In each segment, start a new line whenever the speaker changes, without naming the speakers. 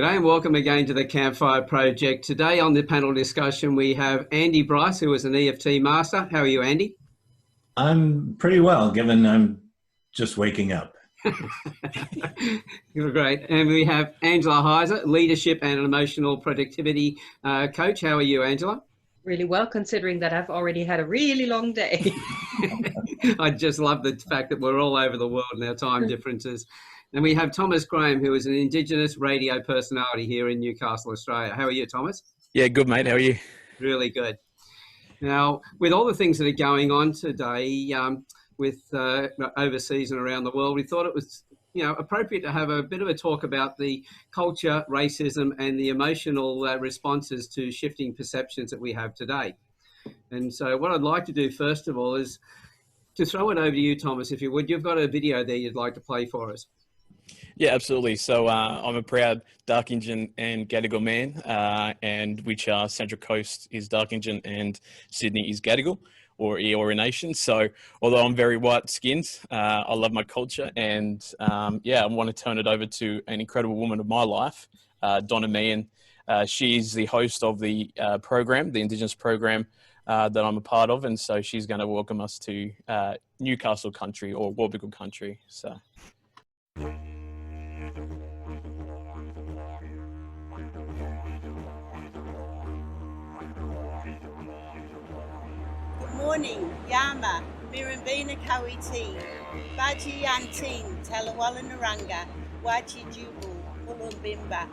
G'day and welcome again to the Campfire Project. Today on the panel discussion we have Andy Bryce, who is an EFT master. How are you, Andy?
I'm pretty well, given I'm just waking up.
You're great. And we have Angela Heise, leadership and emotional productivity coach. How are you, Angela?
Really well, considering that I've already had a really long day.
I just love the fact that we're all over the world and our time differences. And we have Thomas Graham, who is an Indigenous radio personality here in Newcastle, Australia. How are you, Thomas?
Yeah, good, mate. How are you?
Really good. Now, with all the things that are going on today with overseas and around the world, we thought it was appropriate to have a bit of a talk about the culture, racism, and the emotional responses to shifting perceptions that we have today. And so what I'd like to do, first of all, is to throw it over to you, Thomas, if you would. You've got a video there you'd like to play for us.
Yeah, absolutely. So I'm a proud Darkinjin and Gadigal man, and which are Central Coast is Darkinjin and Sydney is Gadigal, or Eora Nation. So although I'm very white-skinned, I love my culture, and I want to turn it over to an incredible woman of my life, Donna Meehan. She's the host of the program, the Indigenous program that I'm a part of, and so she's going to welcome us to Newcastle country, or Warbigal country. So.
Morning, Yama, Mirambina Kawiti, Baji Yanting, Talawala Naranga, Wachi Jubu, Bimba.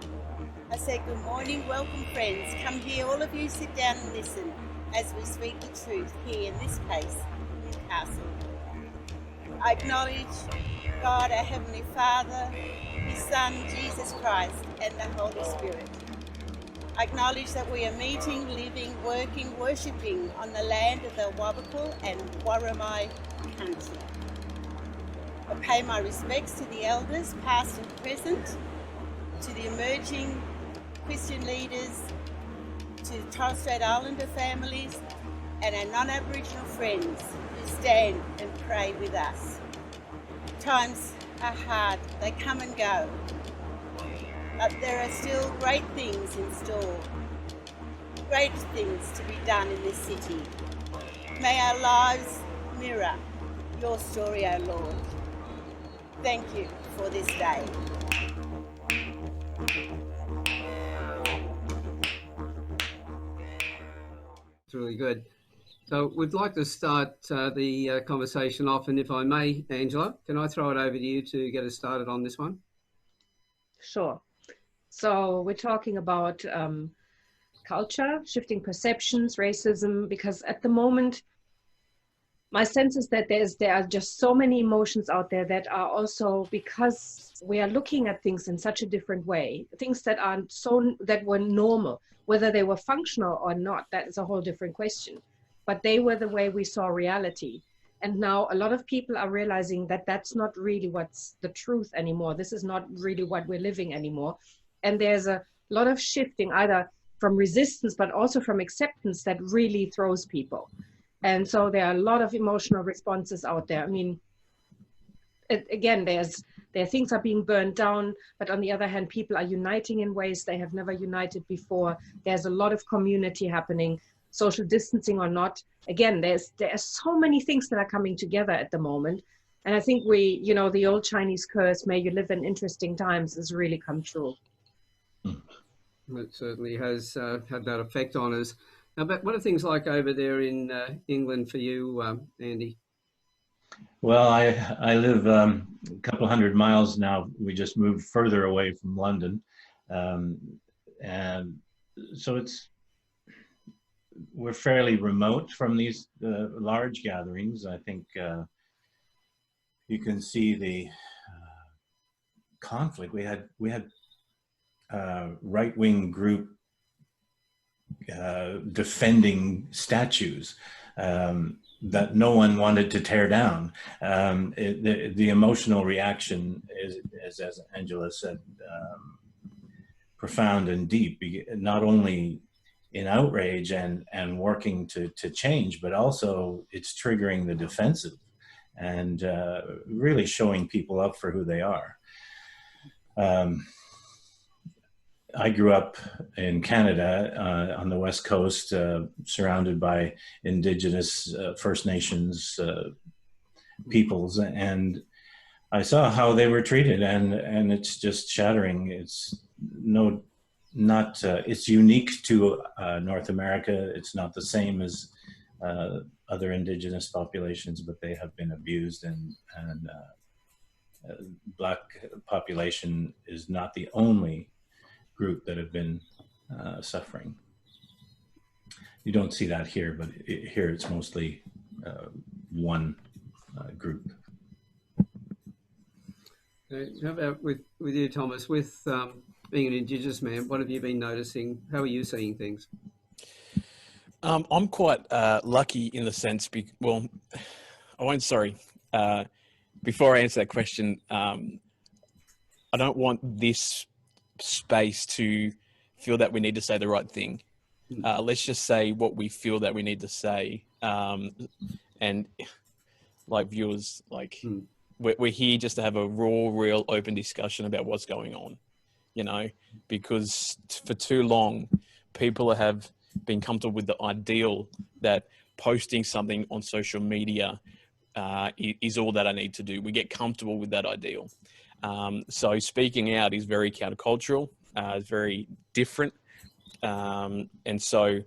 I say good morning, welcome friends. Come here, all of you sit down and listen as we speak the truth here in this place, Newcastle. I acknowledge God, our Heavenly Father, His Son, Jesus Christ, and the Holy Spirit. I acknowledge that we are meeting, living, working, worshipping on the land of the Wabakal and Warramai country. I pay my respects to the elders, past and present, to the emerging Christian leaders, to the Torres Strait Islander families, and our non-Aboriginal friends who stand and pray with us. Times are hard, they come and go. But there are still great things in store, great things to be done in this city. May our lives mirror your story, O Lord. Thank you for this day.
It's really good. So we'd like to start the conversation off, and if I may, Angela, can I throw it over to you to get us started on this one?
Sure. So we're talking about culture, shifting perceptions, racism, because at the moment, my sense is that there are just so many emotions out there that are also, because we are looking at things in such a different way, things that were normal, whether they were functional or not, that is a whole different question. But they were the way we saw reality. And now a lot of people are realizing that that's not really what's the truth anymore. This is not really what we're living anymore. And there's a lot of shifting, either from resistance, but also from acceptance, that really throws people. And so there are a lot of emotional responses out there. I mean, there things are being burned down, but on the other hand, people are uniting in ways they have never united before. There's a lot of community happening, social distancing or not. Again, there are so many things that are coming together at the moment. And I think the old Chinese curse, may you live in interesting times, has really come true.
It certainly has had that effect on us. Now, but what are things like over there in England for you, Andy?
Well, I live a couple hundred miles now. We just moved further away from London. And so we're fairly remote from these large gatherings. I think you can see the conflict. We had right-wing group defending statues that no one wanted to tear down. The emotional reaction is, as Angela said, profound and deep, not only in outrage and working to change, but also it's triggering the defensive and really showing people up for who they are. I grew up in Canada on the West Coast, surrounded by Indigenous First Nations peoples, and I saw how they were treated, and it's just shattering. It's it's unique to North America. It's not the same as other Indigenous populations, but they have been abused, and Black population is not the only group that have been suffering. You don't see that here, but here it's mostly one group.
How about with you, Thomas? With being an Indigenous man, what have you been noticing? How are you seeing things?
I'm quite lucky in the sense, before I answer that question, I don't want this space to feel that we need to say the right thing. Let's just say what we feel that we need to say. And like viewers, like we're here just to have a raw, real, open discussion about what's going on, you know, because for too long, people have been comfortable with the ideal that posting something on social media is all that I need to do. We get comfortable with that ideal. So speaking out is very countercultural, it's very different. And so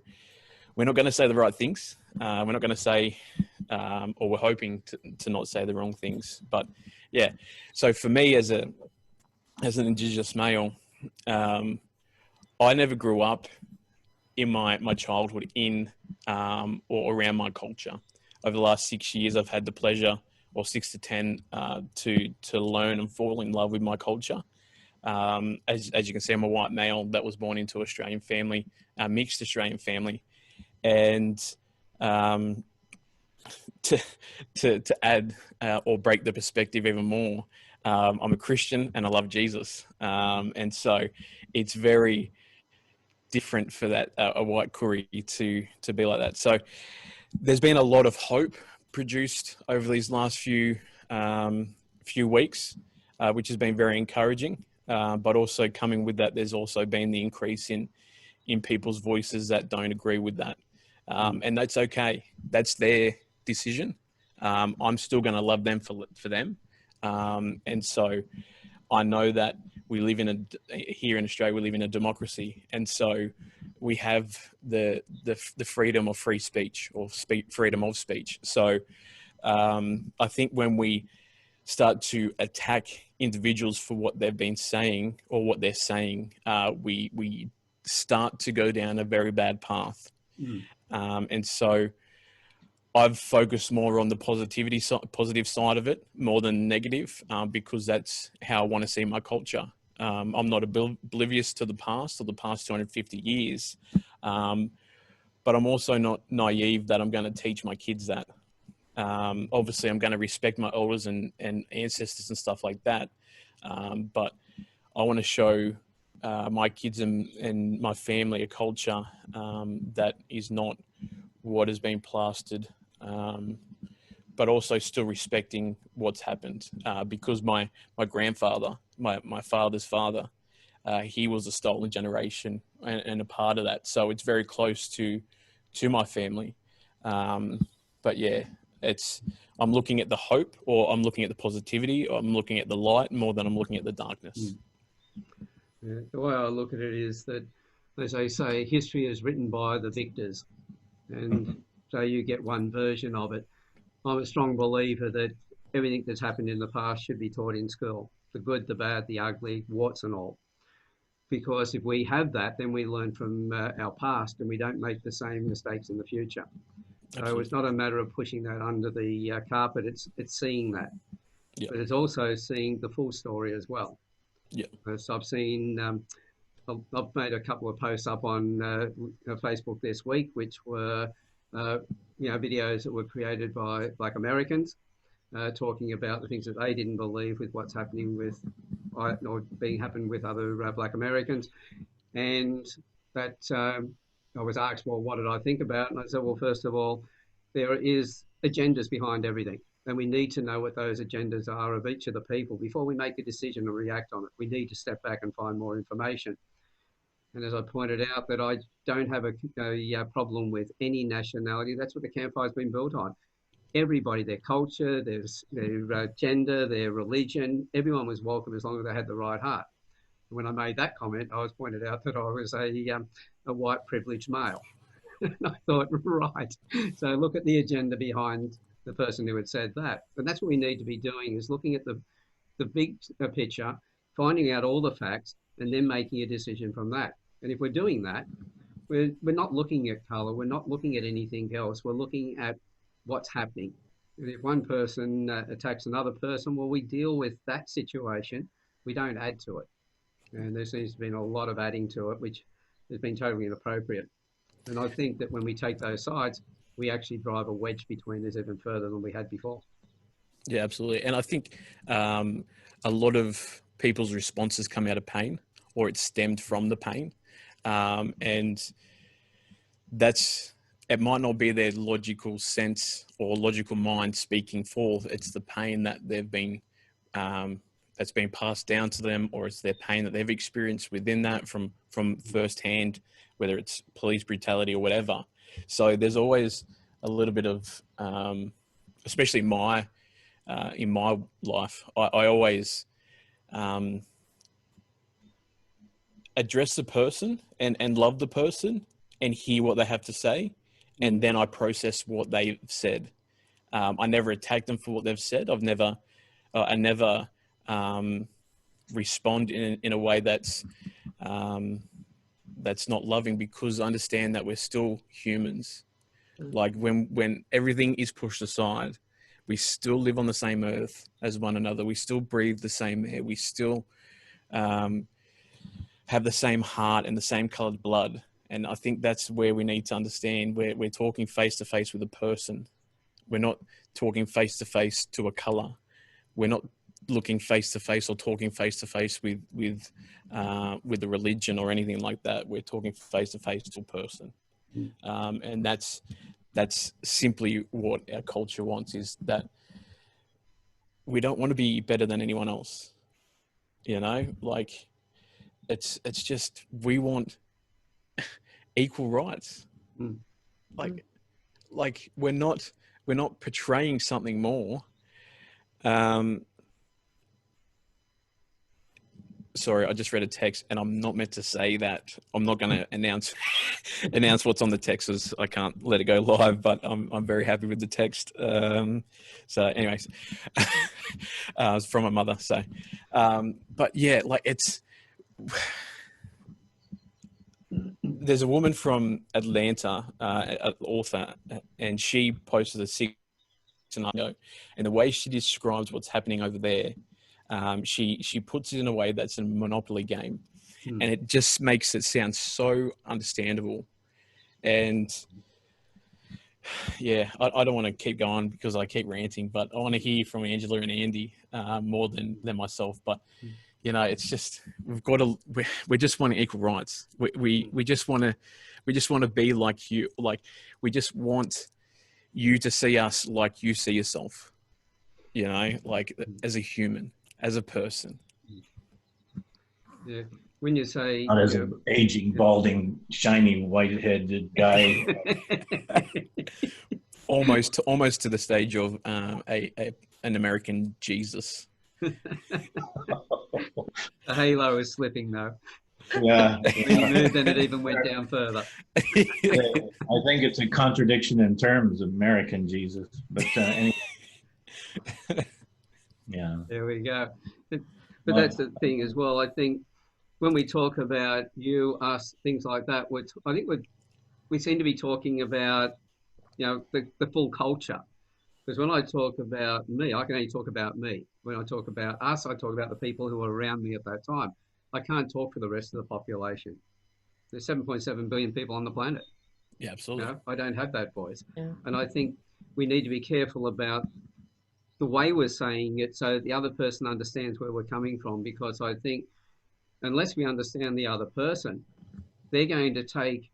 we're not going to say the right things. We're not going to say, or we're hoping to not say the wrong things. But yeah, so for me as an Indigenous male, I never grew up in my childhood in or around my culture. Over the last 6 years, I've had the pleasure, or 6 to 10, to learn and fall in love with my culture. As you can see, I'm a white male that was born into an Australian family, a mixed Australian family. And to add or break the perspective even more, I'm a Christian and I love Jesus. And so it's very different for that a white Koori to be like that. So there's been a lot of hope produced over these last few weeks, which has been very encouraging. But also coming with that, there's also been the increase in people's voices that don't agree with that. And that's okay. That's their decision. I'm still going to love them for them. And so I know that we live here in Australia, we live in a democracy. And so we have the freedom of free speech, or freedom of speech. So I think when we start to attack individuals for what they've been saying or what they're saying, we start to go down a very bad path. And so I've focused more on the positive side of it more than negative, because that's how I want to see my culture. I'm not oblivious to the past or the past 250 years, but I'm also not naive that I'm going to teach my kids that. Obviously, I'm going to respect my elders and ancestors and stuff like that, but I want to show my kids and my family a culture that is not what has been plastered, but also still respecting what's happened, because my grandfather, my father's father, he was a stolen generation and a part of that. So it's very close to my family. But yeah, I'm looking at the hope, or I'm looking at the positivity, or I'm looking at the light more than I'm looking at the darkness.
Yeah, the way I look at it is that, as they say, history is written by the victors, and so you get one version of it. I'm a strong believer that everything that's happened in the past should be taught in school, the good, the bad, the ugly, warts and all. Because if we have that, then we learn from our past and we don't make the same mistakes in the future. Absolutely. So it's not a matter of pushing that under the carpet, it's seeing that. Yeah. But it's also seeing the full story as well. Yeah. So I've seen, I've made a couple of posts up on Facebook this week, which were, videos that were created by Black Americans, talking about the things that they didn't believe with what's happening with, or being happened with other Black Americans. And that I was asked, well, what did I think about? And I said, well, first of all, there is agendas behind everything. And we need to know what those agendas are of each of the people before we make a decision or react on it. We need to step back and find more information. And as I pointed out, that I don't have a problem with any nationality. That's what the Campfire's been built on. Everybody, their culture, their gender, their religion, everyone was welcome as long as they had the right heart. And when I made that comment, I was pointed out that I was a white privileged male. And I thought, right. So look at the agenda behind the person who had said that. And that's what we need to be doing, is looking at the big picture, finding out all the facts, and then making a decision from that. And if we're doing that, we're not looking at colour, we're not looking at anything else, we're looking at what's happening. And if one person attacks another person, well, we deal with that situation, we don't add to it. And there seems to be a lot of adding to it, which has been totally inappropriate. And I think that when we take those sides, we actually drive a wedge between us even further than we had before.
Yeah, absolutely. And I think a lot of people's responses come out of pain, or it's stemmed from the pain. And it might not be their logical sense or logical mind speaking forth. It's the pain that they've been, that's been passed down to them, or it's their pain that they've experienced within that from firsthand, whether it's police brutality or whatever. So there's always a little bit of, especially in my life, I always address the person and love the person and hear what they have to say. And then I process what they've said. I never attack them for what they've said. I never respond in a way that's not loving, because I understand that we're still humans. Like when everything is pushed aside, we still live on the same earth as one another. We still breathe the same air. We still have the same heart and the same colored blood. And I think that's where we need to understand we're talking face to face with a person. We're not talking face to face to a color. We're not looking face to face or talking face to face with the religion or anything like that. We're talking face to face to a person. And that's simply what our culture wants, is that we don't want to be better than anyone else. You know, like it's just, we want equal rights. Like we're not portraying something more. Sorry, I just read a text and I'm not meant to say that. I'm not going to announce what's on the text, as I can't let it go live, but I'm very happy with the text. So anyways, it's from my mother. So, but yeah, like there's a woman from Atlanta, an author, and she posted a 6 months ago, and the way she describes what's happening over there, she puts it in a way that's a Monopoly game, and it just makes it sound so understandable. And yeah, I don't want to keep going because I keep ranting, but I want to hear from Angela and Andy more than myself. But you know, it's just, we just want equal rights. We just want to be like you. Like, we just want you to see us like you see yourself, you know, like as a human, as a person.
Yeah. When you say,
not as an aging, balding, shiny, white-headed guy.
almost to the stage of an American Jesus.
The halo is slipping though.
Yeah.
We moved and it even went down further.
I think it's a contradiction in terms of American Jesus, but anyway. Yeah.
There we go. But that's the thing as well. I think when we talk about you, us, things like that, I think we seem to be talking about, you know, the full culture. Because when I talk about me, I can only talk about me. When I talk about us, I talk about the people who were around me at that time. I can't talk for the rest of the population. There's 7.7 billion people on the planet.
Yeah, absolutely.
You know, I don't have that voice.
Yeah.
And I think we need to be careful about the way we're saying it so the other person understands where we're coming from, because I think unless we understand the other person, they're going to take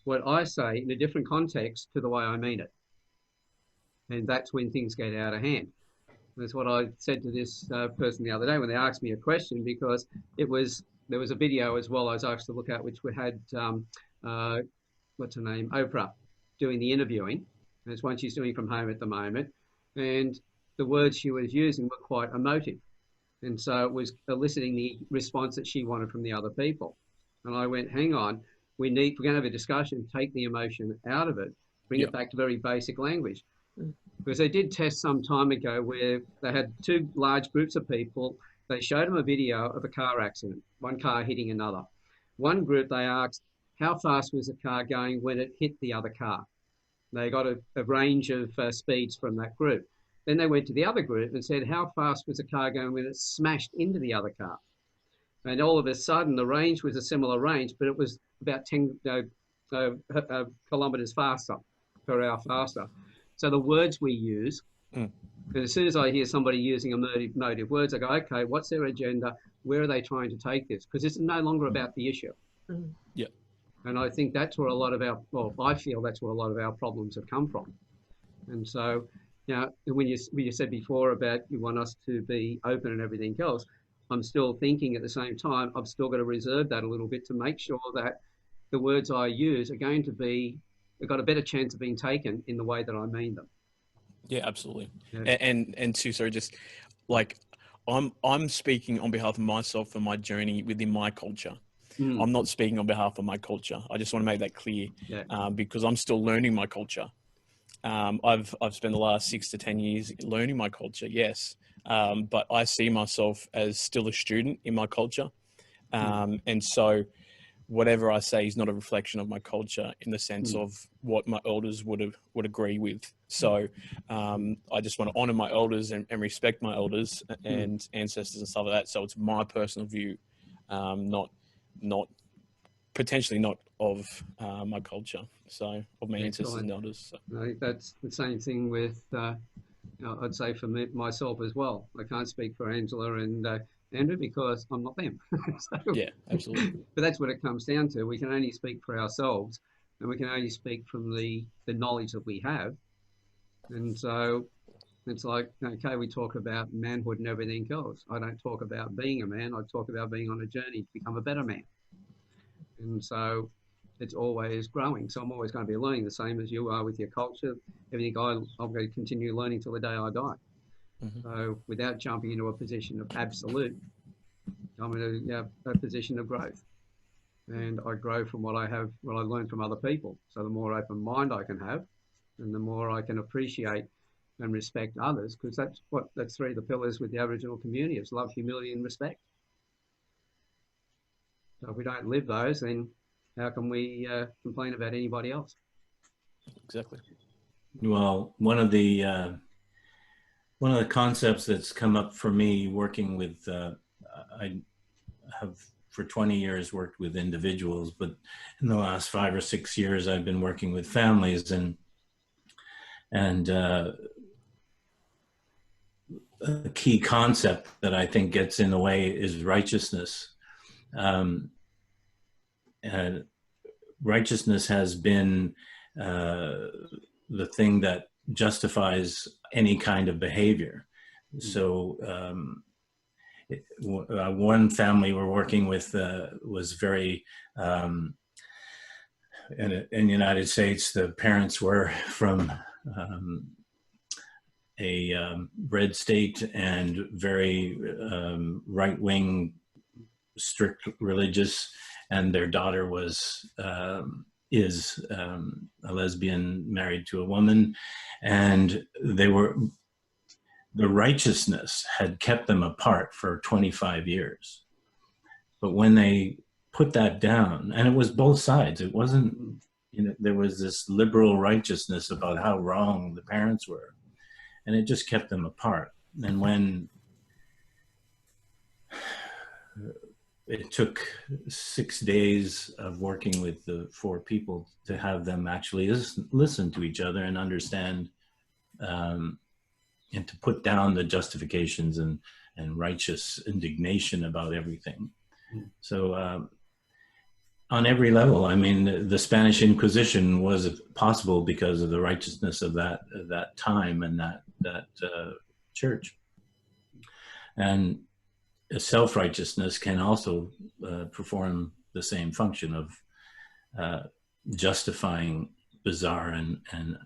what I say in a different context to the way I mean it. And that's when things get out of hand. That's what I said to this person the other day when they asked me a question, because it was there was a video as well I was asked to look at, which we had, what's her name, Oprah, doing the interviewing. And it's one she's doing from home at the moment. And the words she was using were quite emotive. And so it was eliciting the response that she wanted from the other people. And I went, hang on, we're going to have a discussion, take the emotion out of it, bring it back to very basic language. Because they did tests some time ago where they had two large groups of people. They showed them a video of a car accident, one car hitting another. One group, they asked, how fast was the car going when it hit the other car? They got a range of speeds from that group. Then they went to the other group and said, how fast was the car going when it smashed into the other car? And all of a sudden, the range was a similar range, but it was about 10 kilometres faster, per hour faster. So the words we use, because as soon as I hear somebody using emotive words, I go, okay, what's their agenda? Where are they trying to take this? Because it's no longer about the issue.
Yeah.
And I think that's where a lot of I feel that's where a lot of our problems have come from. And so, when you said before about you want us to be open and everything else, I'm still thinking at the same time, I've still got to reserve that a little bit to make sure that the words I use are going to be, they've got a better chance of being taken in the way that I mean them.
Yeah, absolutely.
Yeah.
And Sue, sorry, just like I'm speaking on behalf of myself and my journey within my culture. I'm not speaking on behalf of my culture. I just want to make that clear, because I'm still learning my culture. I've spent the last 6 to 10 years learning my culture, yes, but I see myself as still a student in my culture, and so whatever I say is not a reflection of my culture in the sense of what my elders would agree with. So I just want to honor my elders and respect my elders and ancestors and stuff like that. So it's my personal view, not potentially not of my culture, so of my ancestors and elders. So.
I think that's the same thing with, I'd say for myself as well. I can't speak for Angela and Andrew because I'm not them. So,
yeah, absolutely.
But that's what it comes down to. We can only speak for ourselves, and we can only speak from the knowledge that we have. And so it's like, okay, we talk about manhood and everything else. I don't talk about being a man. I talk about being on a journey to become a better man. And so it's always growing. So I'm always going to be learning, the same as you are with your culture. Everything I'm going to continue learning till the day I die. So without jumping into a position of absolute, I'm in a position of growth. And I grow from what I learn from other people. So the more open mind I can have, and the more I can appreciate and respect others, because that's three of the pillars with the Aboriginal community is love, humility, and respect. So if we don't live those, then how can we complain about anybody else?
Exactly.
Well, one of the concepts that's come up for me working with, I have for 20 years worked with individuals, but in the last 5 or 6 years, I've been working with families, and a key concept that I think gets in the way is righteousness. And righteousness has been the thing that justifies any kind of behavior. So one family we're working with was very, in the United States, the parents were from a red state and very right-wing, strict religious, and their daughter is a lesbian married to a woman, and the righteousness had kept them apart for 25 years. But when they put that down, and it was both sides, it wasn't, there was this liberal righteousness about how wrong the parents were, and it just kept them apart. And when it took 6 days of working with the 4 people to have them actually listen to each other and understand, and to put down the justifications and righteous indignation about everything. So on every level, I mean, the Spanish Inquisition was possible because of the righteousness of that time and that church. And self-righteousness can also perform the same function of justifying bizarre and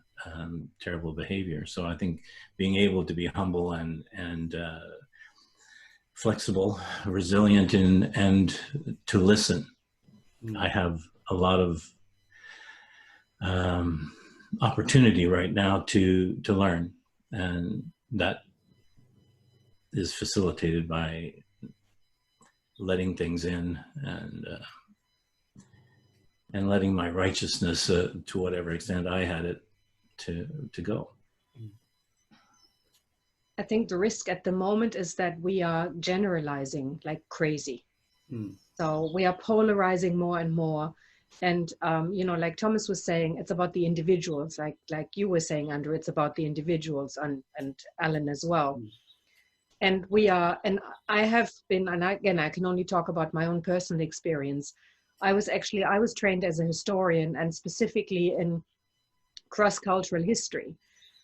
terrible behavior. So I think being able to be humble and flexible, resilient, and to listen. I have a lot of opportunity right now to learn, and that is facilitated by letting things in and letting my righteousness, to whatever extent I had it, to go.
I think the risk at the moment is that we are generalizing like crazy. So we are polarizing more and more. And, you know, like Thomas was saying, it's about the individuals, like you were saying, Andrew, it's about the individuals, and Alan as well. And we are, and I have been, and again, I can only talk about my own personal experience. I was trained as a historian, and specifically in cross-cultural history.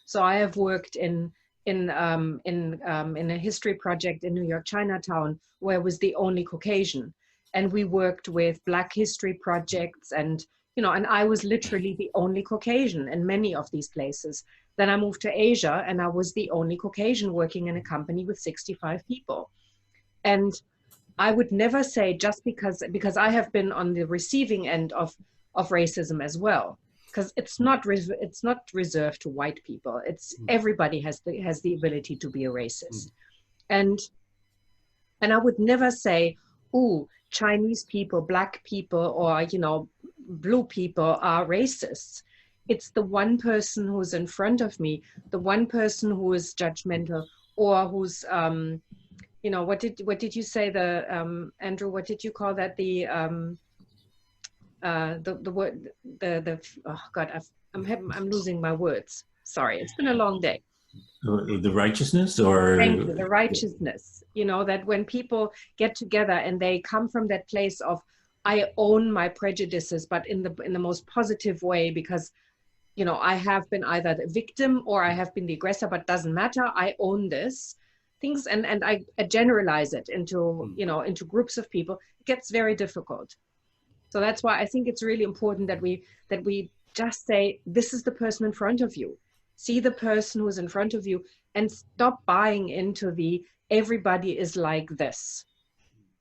So I have worked in a history project in New York Chinatown, where I was the only Caucasian, and we worked with Black history projects, and you know, and I was literally the only Caucasian in many of these places. Then I moved to Asia, and I was the only Caucasian working in a company with 65 people. And I would never say, just because I have been on the receiving end of racism as well, because it's not reserved to white people. It's everybody has the ability to be a racist. And I would never say, ooh, Chinese people, Black people, or you know, blue people are racists. It's the one person who's in front of me, the one person who is judgmental, or who's you know, what did you say, the Andrew, what did you call that, the word, oh God, I'm losing my words. Sorry, it's been a long day.
The righteousness, or
thank you, the righteousness. You know, that when people get together and they come from that place of, I own my prejudices, but in the most positive way, because you know, I have been either the victim or I have been the aggressor, but doesn't matter. I own this things, and I generalize it into, you know, into groups of people. It gets very difficult. So that's why I think it's really important that we just say, this is the person in front of you. See the person who's in front of you, and stop buying into the everybody is like this.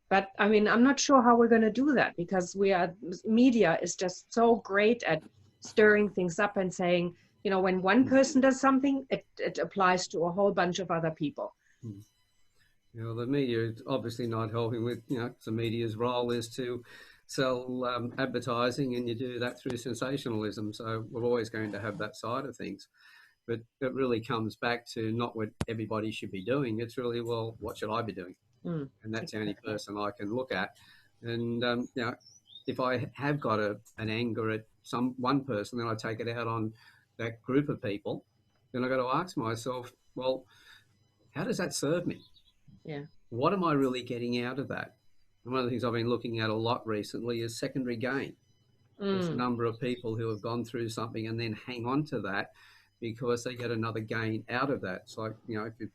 But I mean, I'm not sure how we're going to do that, because media is just so great at stirring things up and saying, you know, when one person does something, it applies to a whole bunch of other people.
You know, the media is obviously not helping with, you know, the media's role is to sell advertising, and you do that through sensationalism. So we're always going to have that side of things. But it really comes back to not what everybody should be doing. It's really, well, what should I be doing? And that's the only person I can look at. And, you know, if I have got an anger at one person, then I take it out on that group of people, then I've got to ask myself, well, how does that serve me?
Yeah.
What am I really getting out of that? And one of the things I've been looking at a lot recently is secondary gain. There's a number of people who have gone through something and then hang on to that because they get another gain out of that. It's like, you know, if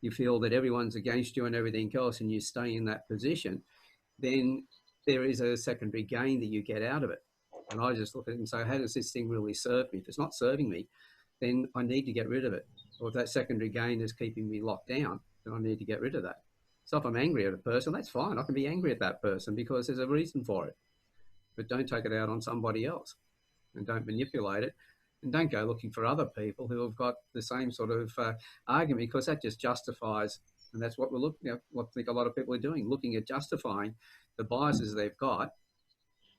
you feel that everyone's against you and everything else, and you stay in that position, then there is a secondary gain that you get out of it. And I just look at it and say, how does this thing really serve me? If it's not serving me, then I need to get rid of it. Or if that secondary gain is keeping me locked down, then I need to get rid of that. So if I'm angry at a person, that's fine. I can be angry at that person because there's a reason for it. But don't take it out on somebody else, and don't manipulate it. And don't go looking for other people who have got the same sort of argument, because that just justifies, and that's what we're looking at, what I think a lot of people are doing, looking at justifying the biases they've got.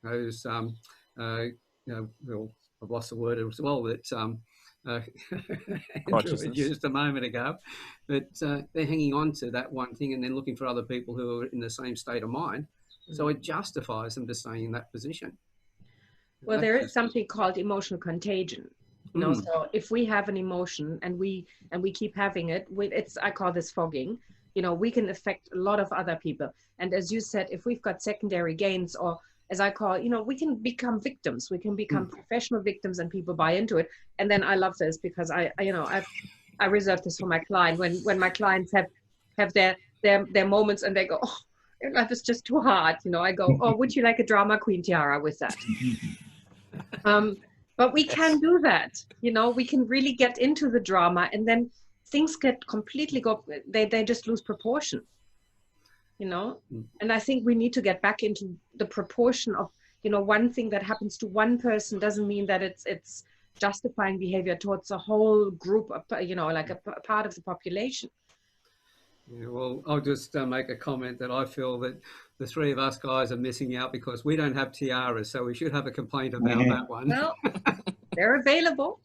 Those, you know, well, I've lost the word as well, that Andrew had used a moment ago, but they're hanging on to that one thing and then looking for other people who are in the same state of mind. So it justifies them to stay in that position.
Well, there is something called emotional contagion. You know, so if we have an emotion and we keep having it, I call this fogging. You know, we can affect a lot of other people. And as you said, if we've got secondary gains, or as I call, you know, we can become victims. We can become professional victims, and people buy into it. And then I love this, because I reserve this for my client. When my clients have their their moments and they go, oh, life is just too hard. You know, I go, oh, would you like a drama queen tiara with that? But we can do that. You know, we can really get into the drama, and then things get completely they just lose proportion. You know, and I think we need to get back into the proportion of, you know, one thing that happens to one person doesn't mean that it's justifying behavior towards a whole group of, you know, like a part of the population.
Yeah, well, I'll just make a comment that I feel that the three of us guys are missing out because we don't have tiaras, so we should have a complaint about that one.
Well, they're available.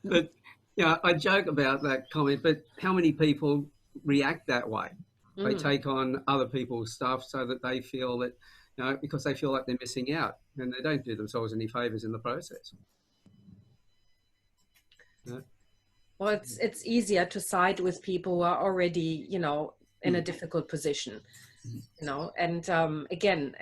But yeah, I joke about that comment, but how many people react that way? They take on other people's stuff so that they feel that, you know, because they feel like they're missing out, and they don't do themselves any favours in the process. Yeah.
Well, it's easier to side with people who are already, you know, in a difficult position, you know. And again,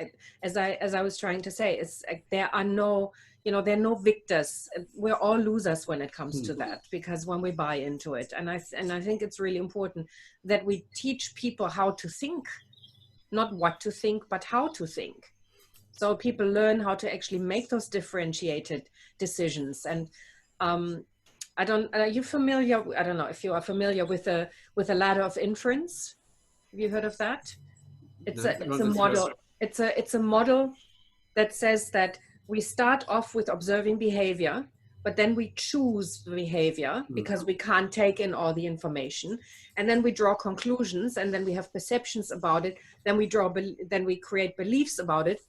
as I was trying to say, it's there are no, you know, there are no victors. We're all losers when it comes to that, because when we buy into it, and I think it's really important that we teach people how to think, not what to think, but how to think. So people learn how to actually make those differentiated decisions. And are you familiar? I don't know if you are familiar with a ladder of inference. Have you heard of that? It's a model. It's a model that says that we start off with observing behavior, but then we choose behavior because we can't take in all the information, and then we draw conclusions, and then we have perceptions about it. Then we create beliefs about it.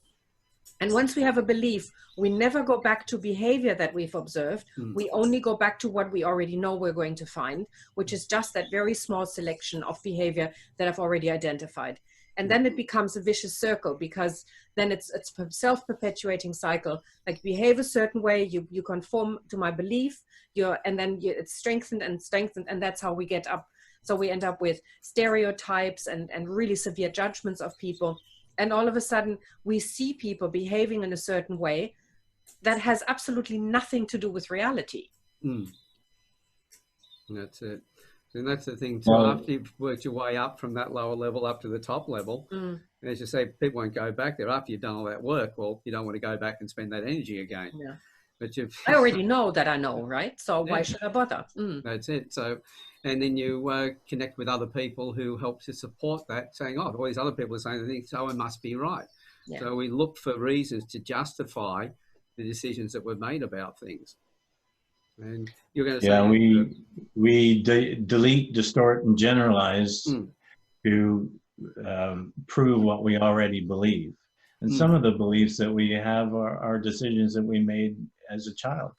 And once we have a belief, we never go back to behavior that we've observed. We only go back to what we already know we're going to find, which is just that very small selection of behavior that I've already identified. And then it becomes a vicious circle, because then it's a self-perpetuating cycle. Like, behave a certain way, you conform to my belief, it's strengthened and strengthened, and that's how we get up. So we end up with stereotypes and really severe judgments of people. And all of a sudden, we see people behaving in a certain way that has absolutely nothing to do with reality.
That's it. And that's the thing too. Well, after you've worked your way up from that lower level up to the top level, as you say, people won't go back there after you've done all that work. Well, you don't want to go back and spend that energy again. Yeah. But
I already know that I know, right? So why should I bother?
That's it. So, and then you connect with other people who help to support that, saying, oh, all these other people are saying things, so I must be right. Yeah. So we look for reasons to justify the decisions that were made about things. And you're going to say...
Yeah, we delete, distort, and generalize to prove what we already believe. And some of the beliefs that we have are decisions that we made as a child.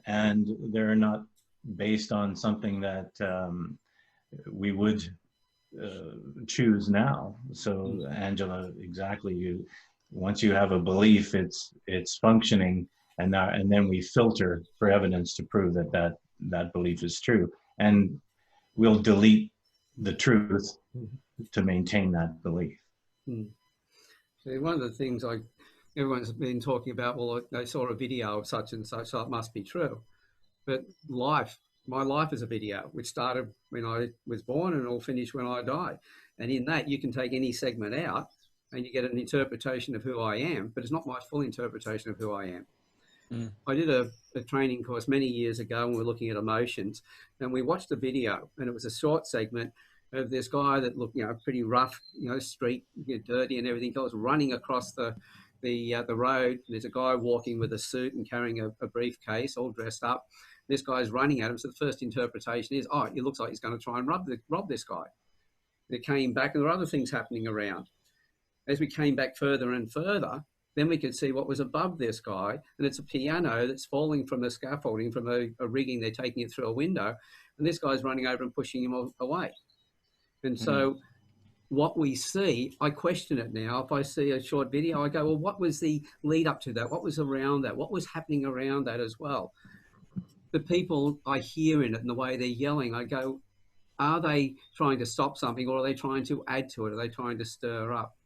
And they're not based on something that we would choose now. So Angela, exactly, once you have a belief, it's functioning, and then we filter for evidence to prove that belief is true. And we'll delete the truth to maintain that belief.
So one of the things everyone's been talking about, well, they saw a video of such and such, so it must be true. But my life is a video, which started when I was born and will finish when I die. And in that, you can take any segment out and you get an interpretation of who I am, but it's not my full interpretation of who I am. I did a training course many years ago, and we're looking at emotions, and we watched a video, and it was a short segment of this guy that looked, pretty rough, street, dirty and everything. He was running across the road. There's a guy walking with a suit and carrying a briefcase, all dressed up. This guy's running at him. So the first interpretation is, oh, it looks like he's going to try and rob this guy. It came back, and there were other things happening around. As we came back further and further, then we could see what was above this guy, and it's a piano that's falling from the scaffolding, from a rigging. They're taking it through a window, and this guy's running over and pushing him away. And so what we see, I question it now. If I see a short video, I go, well, what was the lead up to that? What was around that? What was happening around that as well? The people I hear in it and the way they're yelling, I go, are they trying to stop something, or are they trying to add to it? Are they trying to stir up?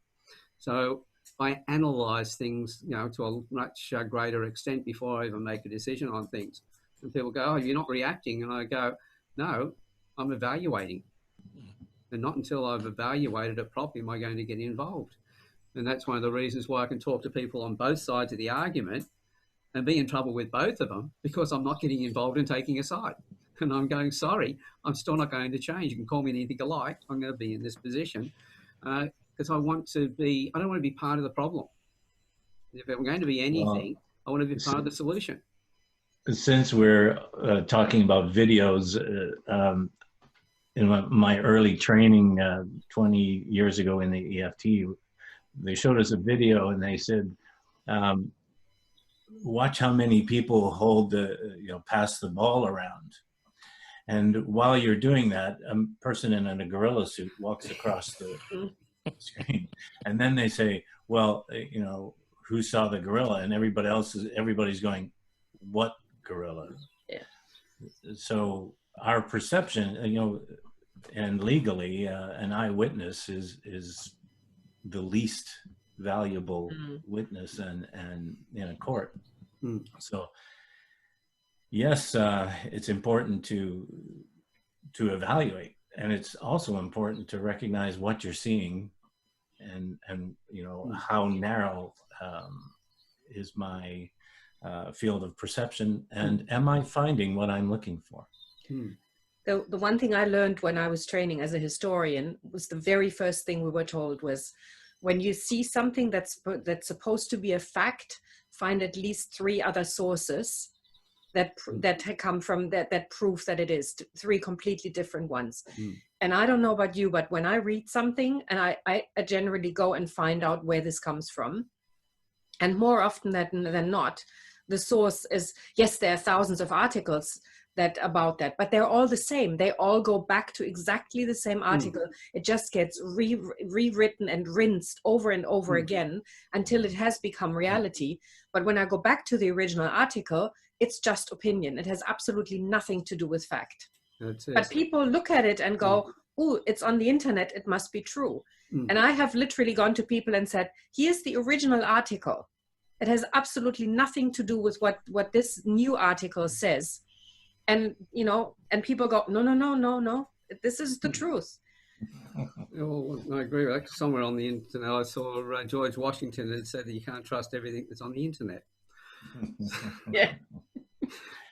So I analyse things, to a much greater extent before I even make a decision on things. And people go, oh, you're not reacting. And I go, no, I'm evaluating. And not until I've evaluated it properly am I going to get involved. And that's one of the reasons why I can talk to people on both sides of the argument and be in trouble with both of them, because I'm not getting involved in taking a side. And I'm going, sorry, I'm still not going to change. You can call me anything you like. I'm going to be in this position because I don't want to be part of the problem. If I'm going to be anything, I want to be part of the solution.
Since we're talking about videos, in my early training 20 years ago in the EFT, they showed us a video and they said, watch how many people hold pass the ball around. And while you're doing that, a person in a gorilla suit walks across the screen. And then they say, well, who saw the gorilla? And everybody's going, what gorilla?
Yeah.
So our perception, and legally, an eyewitness is the least valuable witness and in a court. So yes, it's important to evaluate, and it's also important to recognize what you're seeing and how narrow is my field of perception, and am I finding what I'm looking for?
The one thing I learned when I was training as a historian was the very first thing we were told was, when you see something that's supposed to be a fact, find at least 3 other sources that come from that proof that it is, 3 completely different ones. And I don't know about you, but when I read something, and I generally go and find out where this comes from, and more often than not, the source is, yes, there are thousands of articles about that, but they're all the same. They all go back to exactly the same article. It just gets rewritten and rinsed over and over again until it has become reality. But when I go back to the original article, it's just opinion. It has absolutely nothing to do with fact. But people look at it and go, oh, it's on the internet, it must be true. And I have literally gone to people and said, here's the original article. It has absolutely nothing to do with what this new article says. And, and people go, no, this is the truth.
Well, I agree with that. Somewhere on the internet, I saw George Washington that said that you can't trust everything that's on the internet.
Yeah.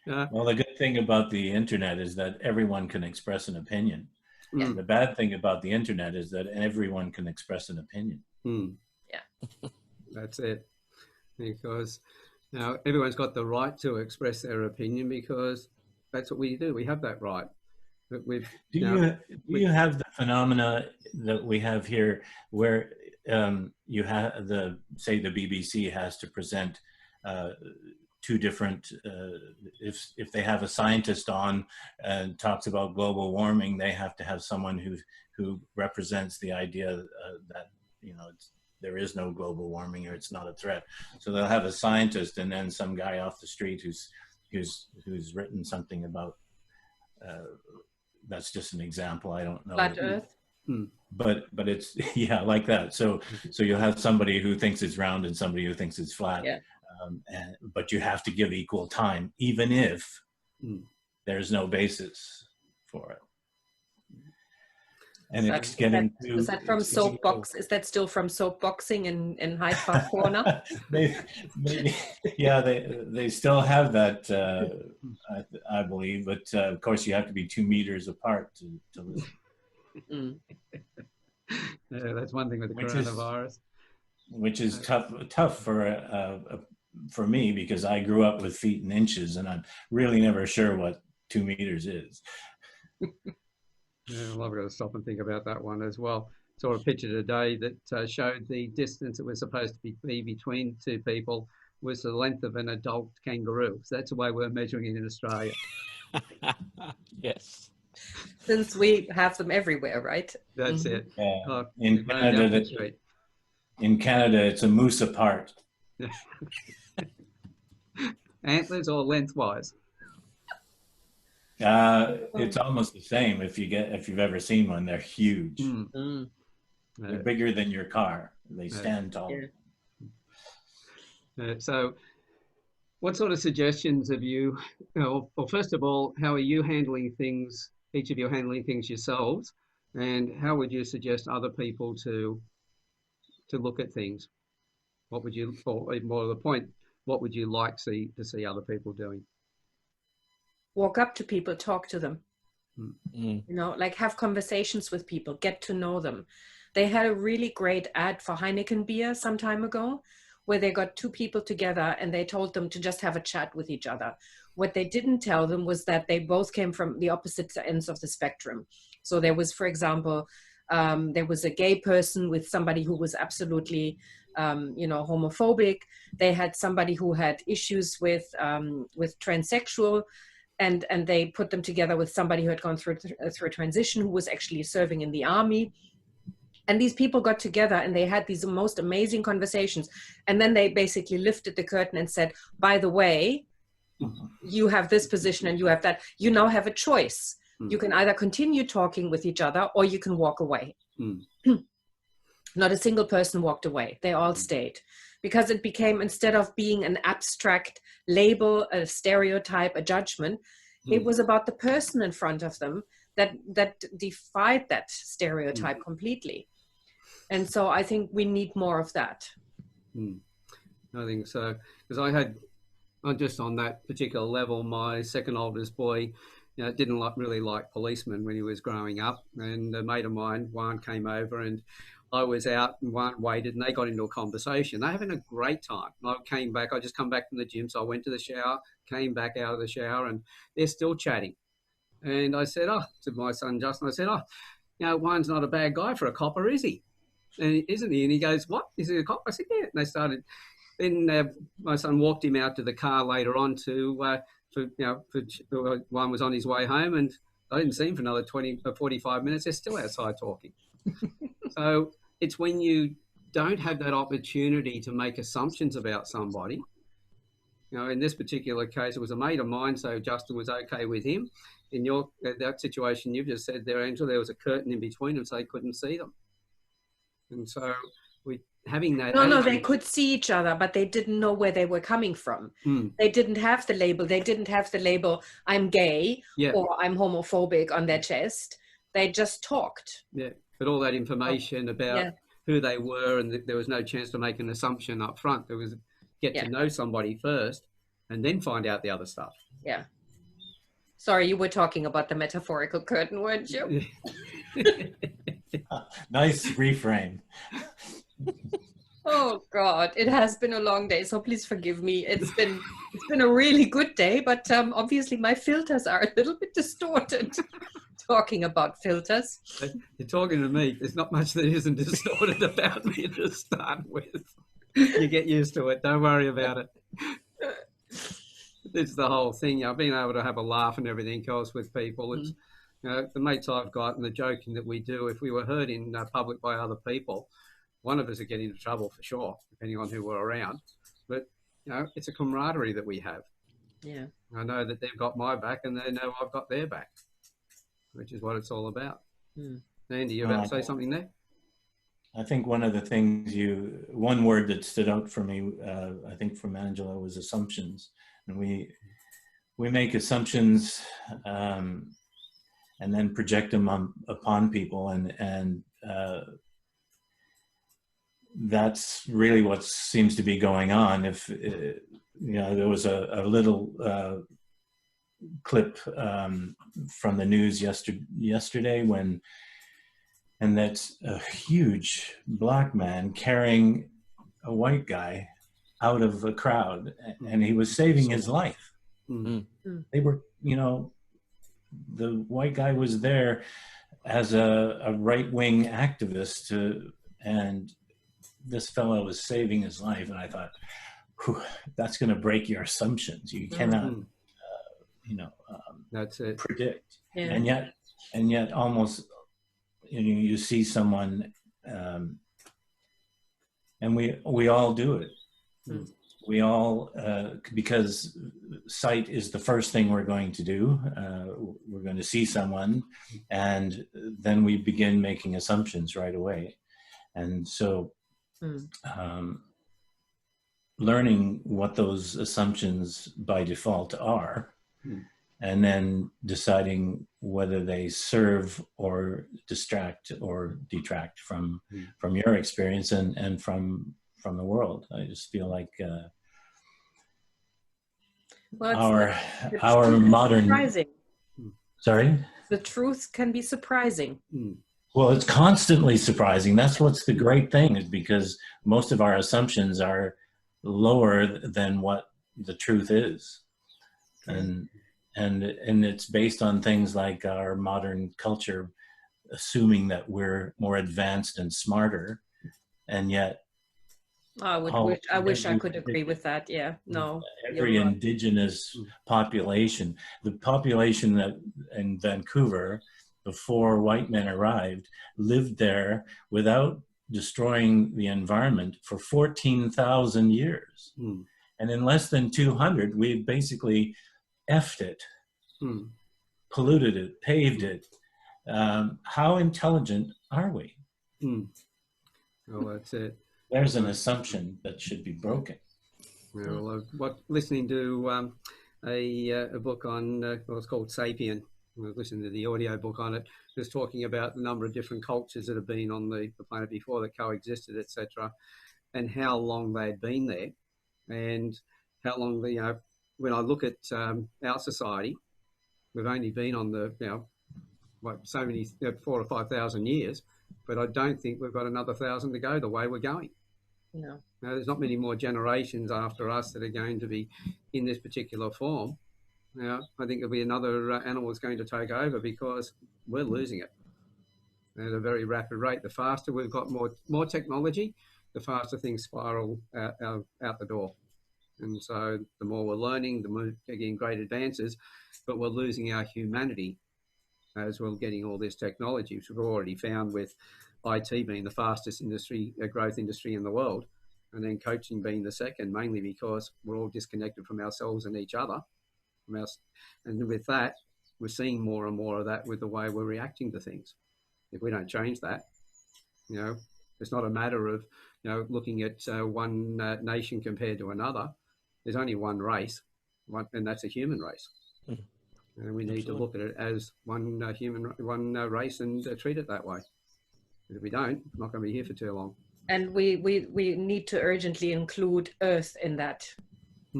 Well, the good thing about the internet is that everyone can express an opinion. The bad thing about the internet is that everyone can express an opinion.
Yeah.
That's it. Because now everyone's got the right to express their opinion, because that's what we do. We have that right. But do
you have the phenomena that we have here, where you have the BBC has to present 2 different, if they have a scientist on and talks about global warming, they have to have someone who represents the idea that there is no global warming, or it's not a threat. So they'll have a scientist and then some guy off the street who's written something about, that's just an example, I don't know.
Flat Earth.
But it's, yeah, like that. So you'll have somebody who thinks it's round and somebody who thinks it's flat.
Yeah.
But you have to give equal time, even if there's no basis for it. And it's getting to...
Is that from soapbox? Is that still from soapboxing in Hyde Park Corner?
Yeah, they still have that, I believe. But of course, you have to be 2 meters apart to listen.
Yeah, that's one thing with the coronavirus.
Which is tough for me, because I grew up with feet and inches, and I'm really never sure what 2 meters is.
Yeah, well, I've got to stop and think about that one as well. Saw a picture today that showed the distance that was supposed to be between 2 people was the length of an adult kangaroo. So that's the way we're measuring it in Australia.
Yes.
Since we have them everywhere, right?
That's it.
In Canada, it's a moose apart.
Antlers or lengthwise?
It's almost the same. If you've ever seen one, they're huge. They're bigger than your car. They stand tall.
So what sort of suggestions have you, well, first of all, how are you handling things, each of you handling things yourselves? And how would you suggest other people to look at things? What would you, or even more to the point, what would you like to see other people doing?
Walk up to people, talk to them.
Mm.
You know, like have conversations with people, get to know them. They had a really great ad for Heineken beer some time ago, where they got two people together and they told them to just have a chat with each other. What they didn't tell them was that they both came from the opposite ends of the spectrum. So there was, for example, there was a gay person with somebody who was absolutely, homophobic. They had somebody who had issues with transsexual, and they put them together with somebody who had gone through a transition, who was actually serving in the army. And these people got together and they had these most amazing conversations. And then they basically lifted the curtain and said, by the way, you have this position and you have that. You now have a choice. You can either continue talking with each other or you can walk away. Not a single person walked away. They all stayed. Because it became, instead of being an abstract label, a stereotype, a judgment, it was about the person in front of them that defied that stereotype completely. And so I think we need more of that.
I think so. Because I had, just on that particular level, my second oldest boy, didn't really like policemen when he was growing up. And a mate of mine, Juan, came over and I was out and waited, and they got into a conversation. They're having a great time. I came back. I just come back from the gym, so I went to the shower, came back out of the shower, and they're still chatting. And I said, to my son Justin, I said, Juan's not a bad guy for a copper, is he? And isn't he? And he goes, what? Is he a copper? I said, yeah. And they started. Then my son walked him out to the car later on Juan was on his way home, and I didn't see him for another 20 or 45 minutes. They're still outside talking. So it's when you don't have that opportunity to make assumptions about somebody. In this particular case, it was a mate of mine, so Justin was okay with him. In that situation you've just said there, Angela, there was a curtain in between them, so they couldn't see them. And so having that...
No, they could see each other, but they didn't know where they were coming from. They didn't have the label. They didn't have the label, I'm gay or I'm homophobic on their chest. They just talked. Yeah.
But all that information about who they were, and there was no chance to make an assumption up front. There was get to know somebody first and then find out the other stuff.
Yeah. Sorry, you were talking about the metaphorical curtain, weren't you?
Nice reframe.
Oh God, it has been a long day, so please forgive me. It's been a really good day, but obviously my filters are a little bit distorted. Talking about filters.
You're talking to me. There's not much that isn't distorted about me to start with. You get used to it. Don't worry about it. It's the whole thing. Being able to have a laugh and everything else with people. It's the mates I've got and the joking that we do. If we were heard in public by other people, one of us would get into trouble for sure, depending on who we're around. But it's a camaraderie that we have.
Yeah.
I know that they've got my back, and they know I've got their back, which is what it's all about. Andy, you about to say something there?
I think one of the things one word that stood out for me, I think from Angela, was assumptions. And we make assumptions and then project them upon people, and that's really what seems to be going on. If there was a little clip from the news yesterday and that's a huge black man carrying a white guy out of a crowd, and he was saving his life. They were, the white guy was there as a right-wing activist and this fellow was saving his life. And I thought, that's going to break your assumptions. You cannot
that's it.
Predict. And yet almost you see someone and we all do it. We all because sight is the first thing we're going to do. We're going to see someone, and then we begin making assumptions right away. And so learning what those assumptions by default are and then deciding whether they serve or distract or detract from your experience and from the world. I just feel like
Well,
our modern
surprising.
Sorry?
The truth can be surprising.
Well, it's constantly surprising. That's what's the great thing, is because most of our assumptions are lower than what the truth is. And it's based on things like our modern culture assuming that we're more advanced and smarter, and yet
I wish I could agree with that. Yeah, no.
Every indigenous population, the population that in Vancouver before white men arrived, lived there without destroying the environment for 14,000 years. And in less than 200, we had basically effed it, polluted it, paved it. How intelligent are we?
Well, that's it.
There's an assumption that should be broken.
Well, listening to a book on what's called Sapien. I was listening to the audio book on it. It was talking about the number of different cultures that have been on the planet before, that coexisted, etc., and how long they had been there, and how long when I look at our society, we've only been on the so many 4,000 or 5,000 years, but I don't think we've got another 1,000 to go the way we're going.
No.
Now, there's not many more generations after us that are going to be in this particular form. I think there'll be another animal that's going to take over, because we're losing it at a very rapid rate. The faster we've got more technology, the faster things spiral out the door. And so the more we're learning, the more we're getting great advances, but we're losing our humanity as we're getting all this technology, which we've already found with IT being the fastest growth industry in the world, and then coaching being the second, mainly because we're all disconnected from ourselves and each other. And with that, we're seeing more and more of that with the way we're reacting to things. If we don't change that, it's not a matter of looking at one nation compared to another. There's only one race, and that's a human race. And we need to look at it as one race and treat it that way. But if we don't, we're not going to be here for too long. And
we need to urgently include Earth in that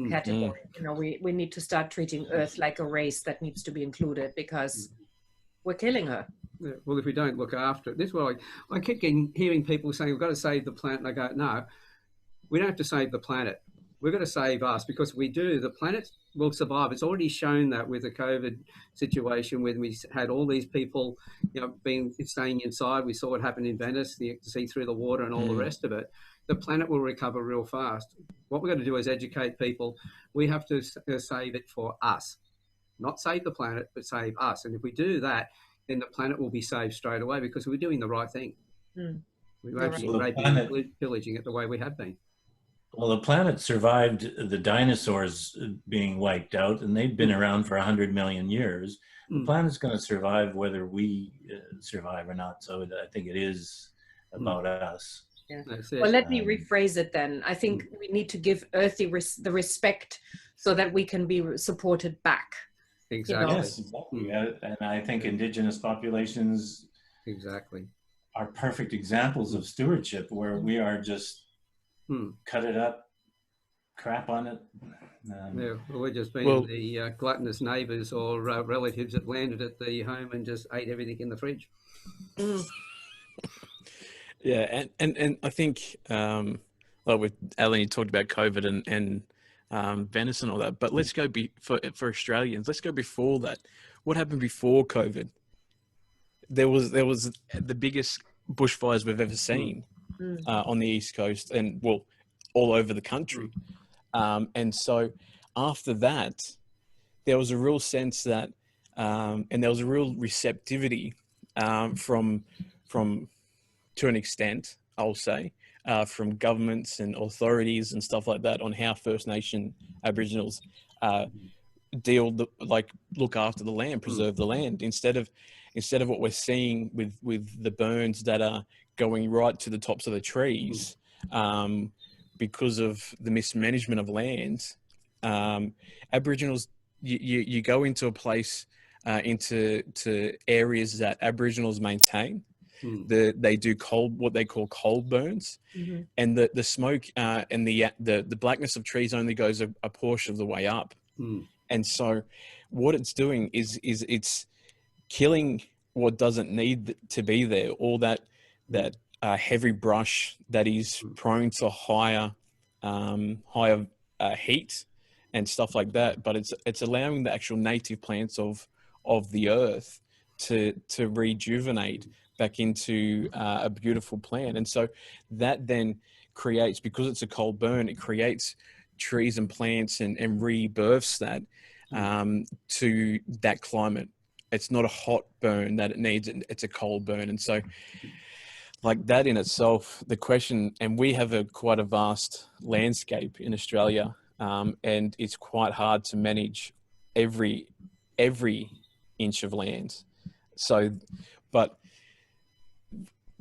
category. We need to start treating Earth like a race that needs to be included, because we're killing her.
Yeah, well, if we don't look after it, this is what I keep hearing people saying, we've got to save the planet. And I go, no, we don't have to save the planet. We've got to save us, because if we do, the planet will survive. It's already shown that with the COVID situation, when we had all these people, staying inside. We saw what happened in Venice, to see through the water and all the rest of it. The planet will recover real fast. What we've got to do is educate people. We have to save it for us, not save the planet, but save us. And if we do that, then the planet will be saved straight away, because we're doing the right thing. We won't be raping and pillaging it the way we have been.
Well, the planet survived the dinosaurs being wiped out, and they've been around for 100 million years. The planet's going to survive whether we survive or not. So I think it is about us.
Yeah. Well, let me rephrase it then. I think we need to give Earth the respect so that we can be supported back.
Exactly.
Yes, exactly. And I think indigenous populations are perfect examples of stewardship, where we are just cut it up, crap on it.
We're just being the gluttonous neighbours or relatives that landed at the home and just ate everything in the fridge.
Yeah, and I think, with Alan, you talked about COVID and Venice and all that, but let's go for Australians. Let's go before that. What happened before COVID? There was the biggest bushfires we've ever seen on the East Coast, and all over the country. And so after that, there was a real sense that, and there was a real receptivity from to an extent, I'll say, from governments and authorities and stuff like that, on how First Nation Aboriginals look after the land, preserve the land, instead of what we're seeing with the burns that are going right to the tops of the trees because of the mismanagement of land. Aboriginals you go into a place, into areas that Aboriginals maintain. They do what they call cold burns, and the smoke and the blackness of trees only goes a portion of the way up. And so what it's doing is it's killing what doesn't need to be there, all that heavy brush that is prone to higher heat and stuff like that. But it's allowing the actual native plants of the earth to rejuvenate back into a beautiful plant. And so that then creates, because it's a cold burn, it creates trees and plants and rebirths that to that climate. It's not a hot burn that it needs, it's a cold burn. And so like that in itself, the question, and we have quite a vast landscape in Australia, and it's quite hard to manage every inch of land. So, but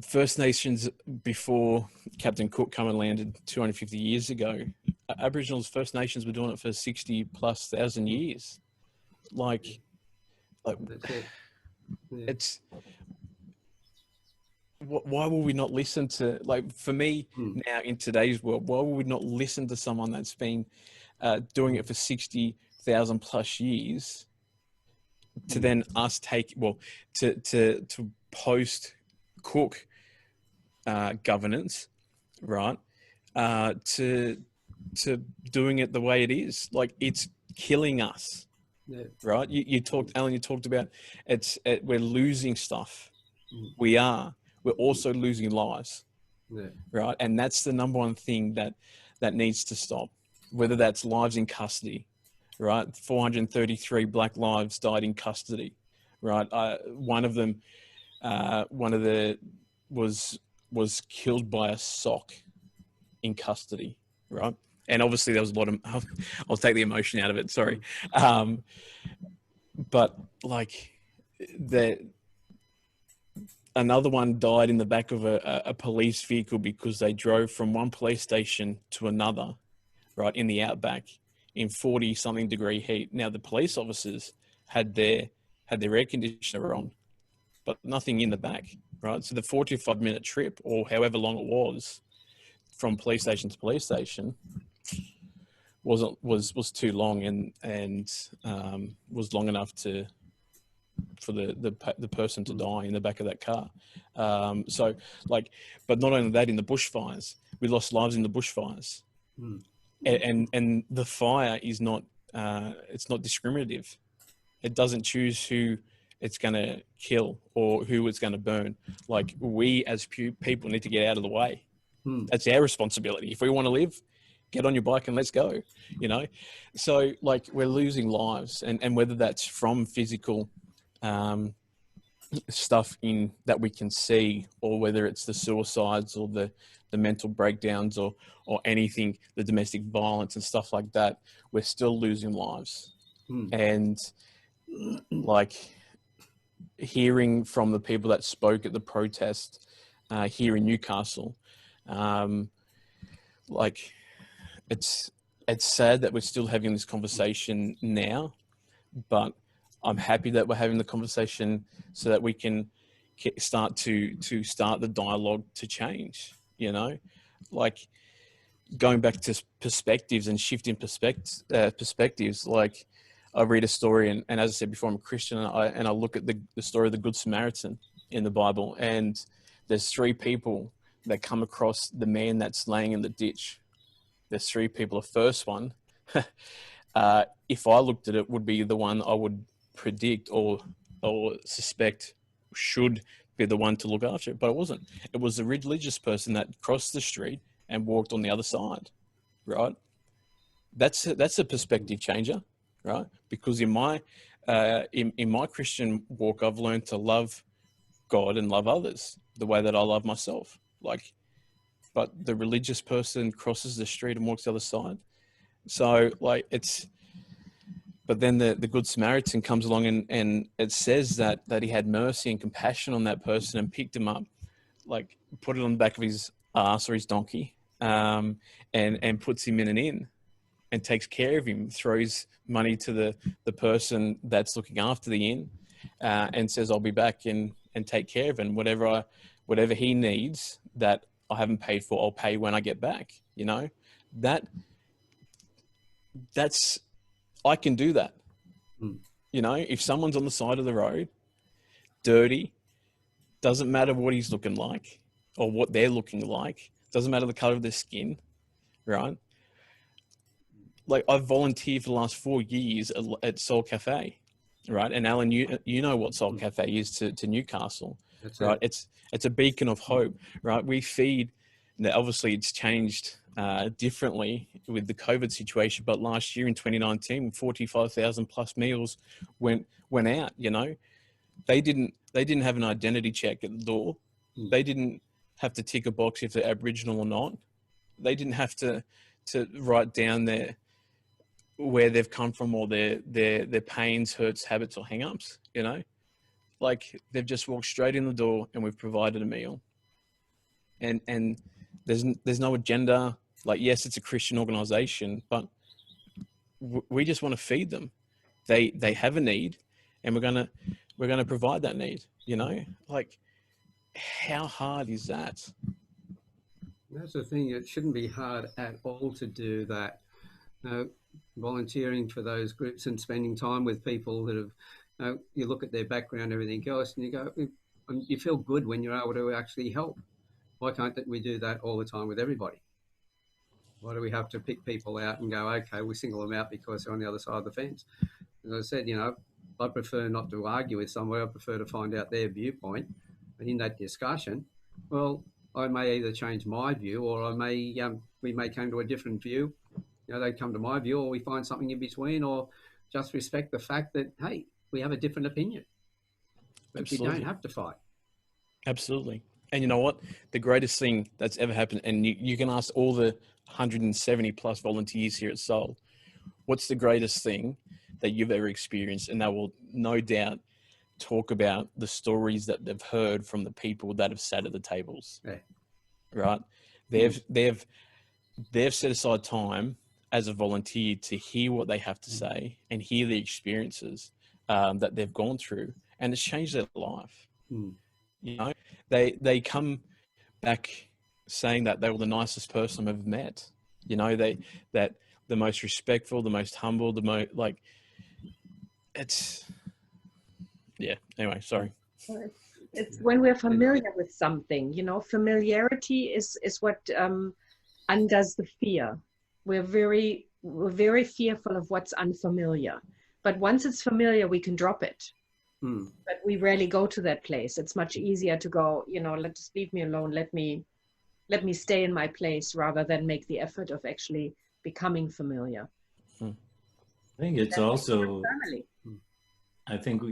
First Nations, before Captain Cook come and landed 250 years ago, Aboriginals, First Nations were doing it for 60,000+ years. Like
That's it. Yeah.
it's, why will we not listen to, like, for me now in today's world, why will we not listen to someone that's been doing it for 60,000+ years to then us take, to post Cook governance, right? To doing it the way it is. Like, it's killing us.
Yeah.
Right? Alan, you talked about we're losing stuff. We are. We're also losing lives.
Yeah.
Right? And that's the number one thing that needs to stop. Whether that's lives in custody, right? 433 black lives died in custody, right? One of them, was killed by a sock in custody, right? And obviously there was a lot of, I'll take the emotion out of it, sorry. But like another one died in the back of a police vehicle because they drove from one police station to another, right, in the outback in 40-something degree heat. Now the police officers had their air conditioner on, but nothing in the back, right? So the 45-minute trip, or however long it was, from police station to police station, was too long, and was long enough for the person to die in the back of that car. So like, but not only that, in the bushfires, we lost lives in the bushfires, and the fire is not it's not discriminative. It doesn't choose who it's going to kill or who it's going to burn. Like, we as people need to get out of the way. That's our responsibility. If we want to live, get on your bike and let's go, you know? So like, we're losing lives, and whether that's from physical stuff that we can see, or whether it's the suicides or the mental breakdowns or anything, the domestic violence and stuff like that, we're still losing lives. And like, hearing from the people that spoke at the protest here in Newcastle, like, it's sad that we're still having this conversation now, but I'm happy that we're having the conversation so that we can start the dialogue to change, you know? Like, going back to perspectives and shifting perspectives, like, I read a story, and as I said before, I'm a Christian, and I look at the story of the Good Samaritan in the Bible, and there's 3 people that come across the man that's laying in the ditch. There's 3 people. The first one, if I looked at it, would be the one I would predict or suspect should be the one to look after it, but it wasn't. It was a religious person that crossed the street and walked on the other side, right? That's a perspective changer, right? Because in my Christian walk, I've learned to love God and love others the way that I love myself. Like, but the religious person crosses the street and walks the other side. So like, but then the Good Samaritan comes along, and it says that he had mercy and compassion on that person and picked him up, like, put it on the back of his ass or his donkey, and puts him in an inn, and takes care of him, throws money to the person that's looking after the inn, and says, I'll be back and take care of him. Whatever he needs that I haven't paid for, I'll pay when I get back. You know, that's, I can do that. You know, if someone's on the side of the road, dirty, doesn't matter what he's looking like or what they're looking like, doesn't matter the color of their skin, right? Like, I've volunteered for the last 4 years at Soul Cafe, right? And Alan, you know what Soul Cafe is to Newcastle,
That's
right?
it.
It's a beacon of hope, right? We feed. Now, obviously, it's changed differently with the COVID situation, but last year in 2019, 45,000 plus meals went out. You know, they didn't have an identity check at the door. They didn't have to tick a box if they're Aboriginal or not. They didn't have to write down where they've come from or their pains, hurts, habits, or hang-ups. You know, like, they've just walked straight in the door and we've provided a meal. And there's no agenda. Like, yes, it's a Christian organization, but we just want to feed them. They have a need, and we're gonna provide that need. You know, like, how hard is that?
That's the thing. It shouldn't be hard at all to do that. Volunteering for those groups and spending time with people that have, you look at their background, everything else, and you go, you feel good when you're able to actually help. Why can't we do that all the time with everybody? Why do we have to pick people out and go, okay, we single them out because they're on the other side of the fence? As I said, you know, I prefer not to argue with somebody. I prefer to find out their viewpoint. And in that discussion, well, I may either change my view, or we may come to a different view. You know, they come to my view, or we find something in between, or just respect the fact that, hey, we have a different opinion. But
Absolutely.
we don't have to fight.
Absolutely. And you know what? The greatest thing that's ever happened, and you can ask all the 170 plus volunteers here at Soul, what's the greatest thing that you've ever experienced? And they will no doubt talk about the stories that they've heard from the people that have sat at the tables.
Yeah.
Right? They've set aside time as a volunteer to hear what they have to say and hear the experiences that they've gone through, and it's changed their life. You know, they come back saying that they were the nicest person I've ever met. You know, that the most respectful, the most humble, the most, like, it's, yeah. Anyway, sorry.
It's when we're familiar with something, you know, familiarity is what undoes the fear. We're very fearful of what's unfamiliar, but once it's familiar, we can drop it. But we rarely go to that place. It's much easier to go, you know, just leave me alone. Let me stay in my place, rather than make the effort of actually becoming familiar.
I think it's also, I think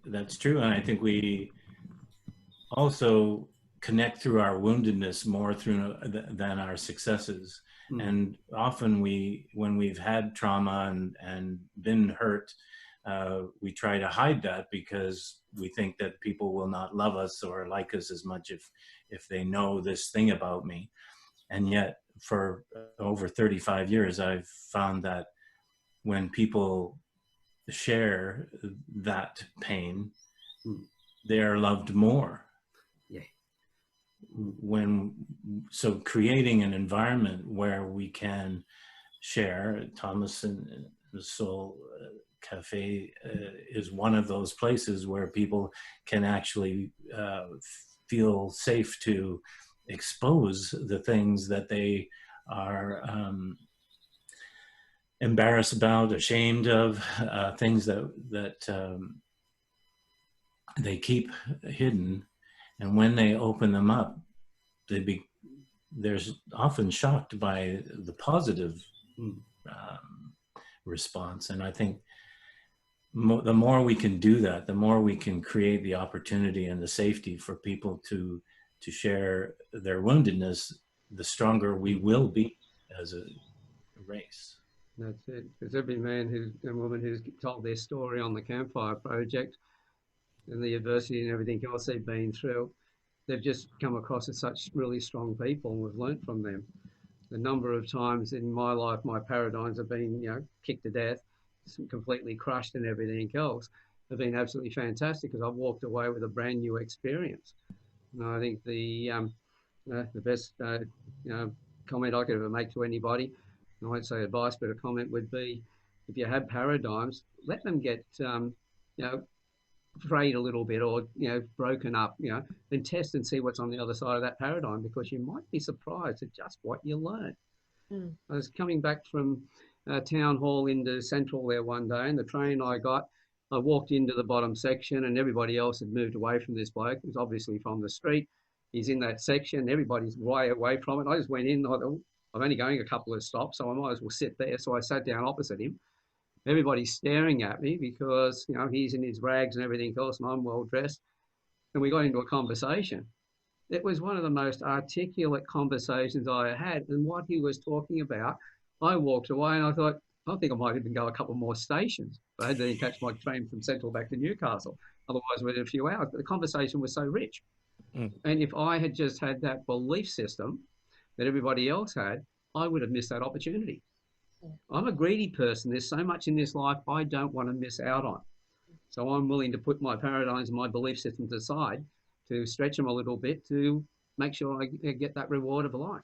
that's true. And I think we also connect through our woundedness more than our successes. And often when we've had trauma and been hurt, we try to hide that because we think that people will not love us or like us as much if they know this thing about me. And yet for over 35 years, I've found that when people share that pain, they are loved more.
Yeah.
So creating an environment where we can share, Thomas and the Soul Cafe is one of those places where people can actually feel safe to expose the things that they are embarrassed about, ashamed of, things that they keep hidden. And when they open them up, they're often shocked by the positive response. And I think the more we can do that, the more we can create the opportunity and the safety for people to share their woundedness, the stronger we will be as a race.
That's it. Because every man and woman who's told their story on the Campfire Project and the adversity and everything else they've been through, they've just come across as such really strong people, and we've learnt from them. the number of times in my life my paradigms have been, kicked to death, completely crushed and everything else, have been absolutely fantastic because I've walked away with a brand new experience. And I think the best comment I could ever make to anybody, I won't say advice, but a comment would be, if you have paradigms, let them get frayed a little bit, or broken up, then test and see what's on the other side of that paradigm, because you might be surprised at just what you learn. I was coming back from town hall into Central there one day, and the train I walked into the bottom section, and everybody else had moved away from this bloke. He was obviously from the street. He's in that section. Everybody's way away from it. I just went in. I thought, oh, I'm only going a couple of stops, so I might as well sit there. So I sat down opposite him. Everybody's staring at me because, he's in his rags and everything else, and I'm well dressed. And we got into a conversation. It was one of the most articulate conversations I had. And what he was talking about, I walked away and I thought, I think I might even go a couple more stations. I had to catch my train from Central back to Newcastle. Otherwise, we'd have a few hours. But the conversation was so rich. And if I had just had that belief system that everybody else had, I would have missed that opportunity. I'm a greedy person. There's so much in this life I don't want to miss out on. So I'm willing to put my paradigms and my belief systems aside to stretch them a little bit to make sure I get that reward of life.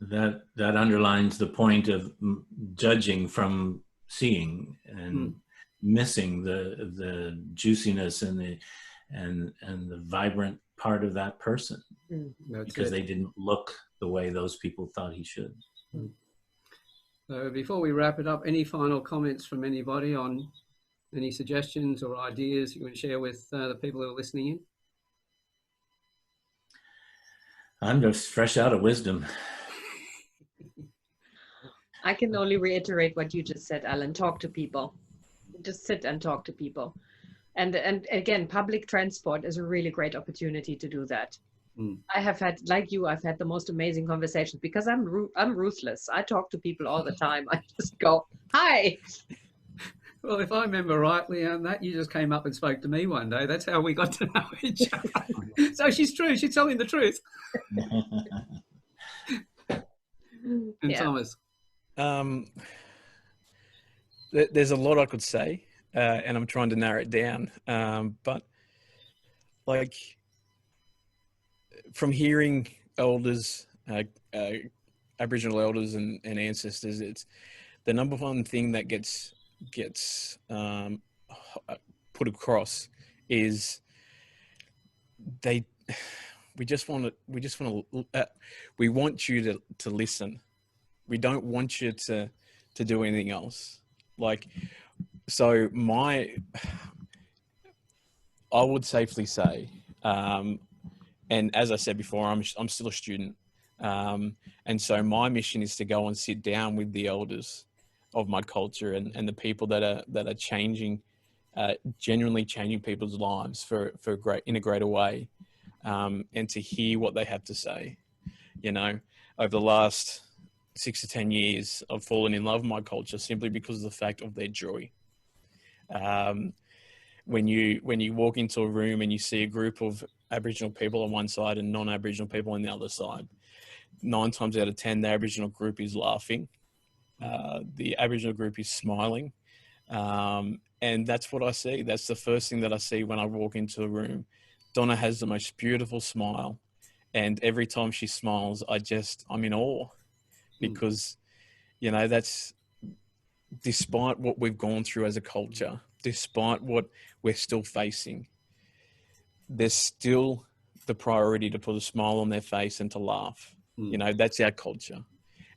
That underlines the point of judging from seeing and missing the juiciness and the vibrant part of that person because they didn't look the way those people thought he should.
So before we wrap it up, any final comments from anybody on any suggestions or ideas you want to share with the people who are listening in?
I'm just fresh out of wisdom.
I can only reiterate what you just said, Alan. Talk to people. Just sit and talk to people. And again, public transport is a really great opportunity to do that. I have had, like you, I've had the most amazing conversations because I'm ruthless. I talk to people all the time. I just go, hi.
Well, if I remember rightly, that you just came up and spoke to me one day. That's how we got to know each other. So she's true. She's telling the truth. And Thomas.
There's a lot I could say, and I'm trying to narrow it down. But like from hearing elders, Aboriginal elders and ancestors, it's the number one thing that gets put across is we want you to listen. We don't want you to do anything else. Like, so I would safely say, and as I said before, I'm still a student. And so my mission is to go and sit down with the elders of my culture and the people that are changing, genuinely changing people's lives in a greater way, and to hear what they have to say. Over the last 6 to 10 years, I've fallen in love with my culture simply because of the fact of their joy. When you walk into a room and you see a group of Aboriginal people on one side and non-Aboriginal people on the other side, 9 times out of 10, the Aboriginal group is laughing. The Aboriginal group is smiling. And that's what I see. That's the first thing that I see when I walk into a room. Donna has the most beautiful smile. And every time she smiles, I'm in awe. Because, that's despite what we've gone through as a culture, despite what we're still facing, there's still the priority to put a smile on their face and to laugh. That's our culture.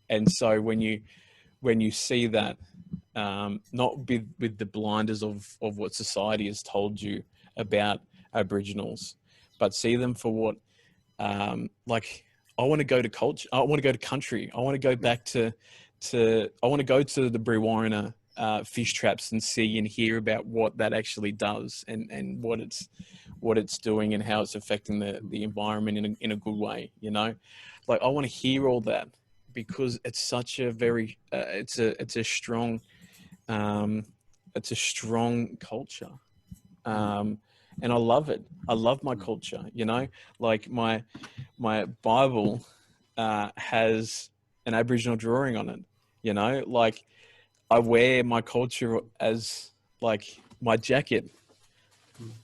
And so when you see that, not with the blinders of what society has told you about Aboriginals, but see them for what, I want to go to culture. I want to go to country. I want to go back I want to go to the Brewarrina fish traps and see and hear about what that actually does and what it's doing and how it's affecting the environment in a good way. I want to hear all that because it's such a very it's a strong culture. And I love it. I love my culture, like my Bible has an Aboriginal drawing on it. You know, like I wear my culture as like my jacket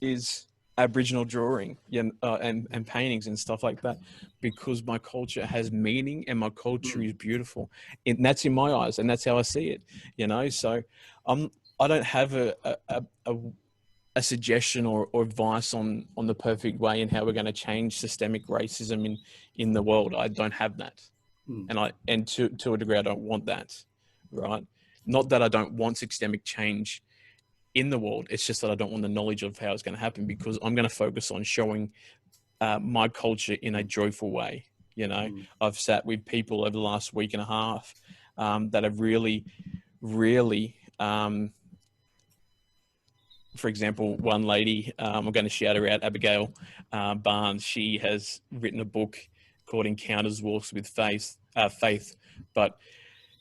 is Aboriginal drawing, and paintings and stuff like that, because my culture has meaning and my culture is beautiful, and that's in my eyes, and that's how I see it. You know, so I don't have a suggestion or advice on the perfect way in how we're going to change systemic racism in the world. I don't have that, and to a degree I don't want that, right? Not that I don't want systemic change in the world. It's just that I don't want the knowledge of how it's going to happen, because I'm going to focus on showing my culture in a joyful way. You know, I've sat with people over the last week and a half that have really, for example, one lady, I'm going to shout her out, Abigail Barnes. She has written a book called Encounters Walks with Faith, but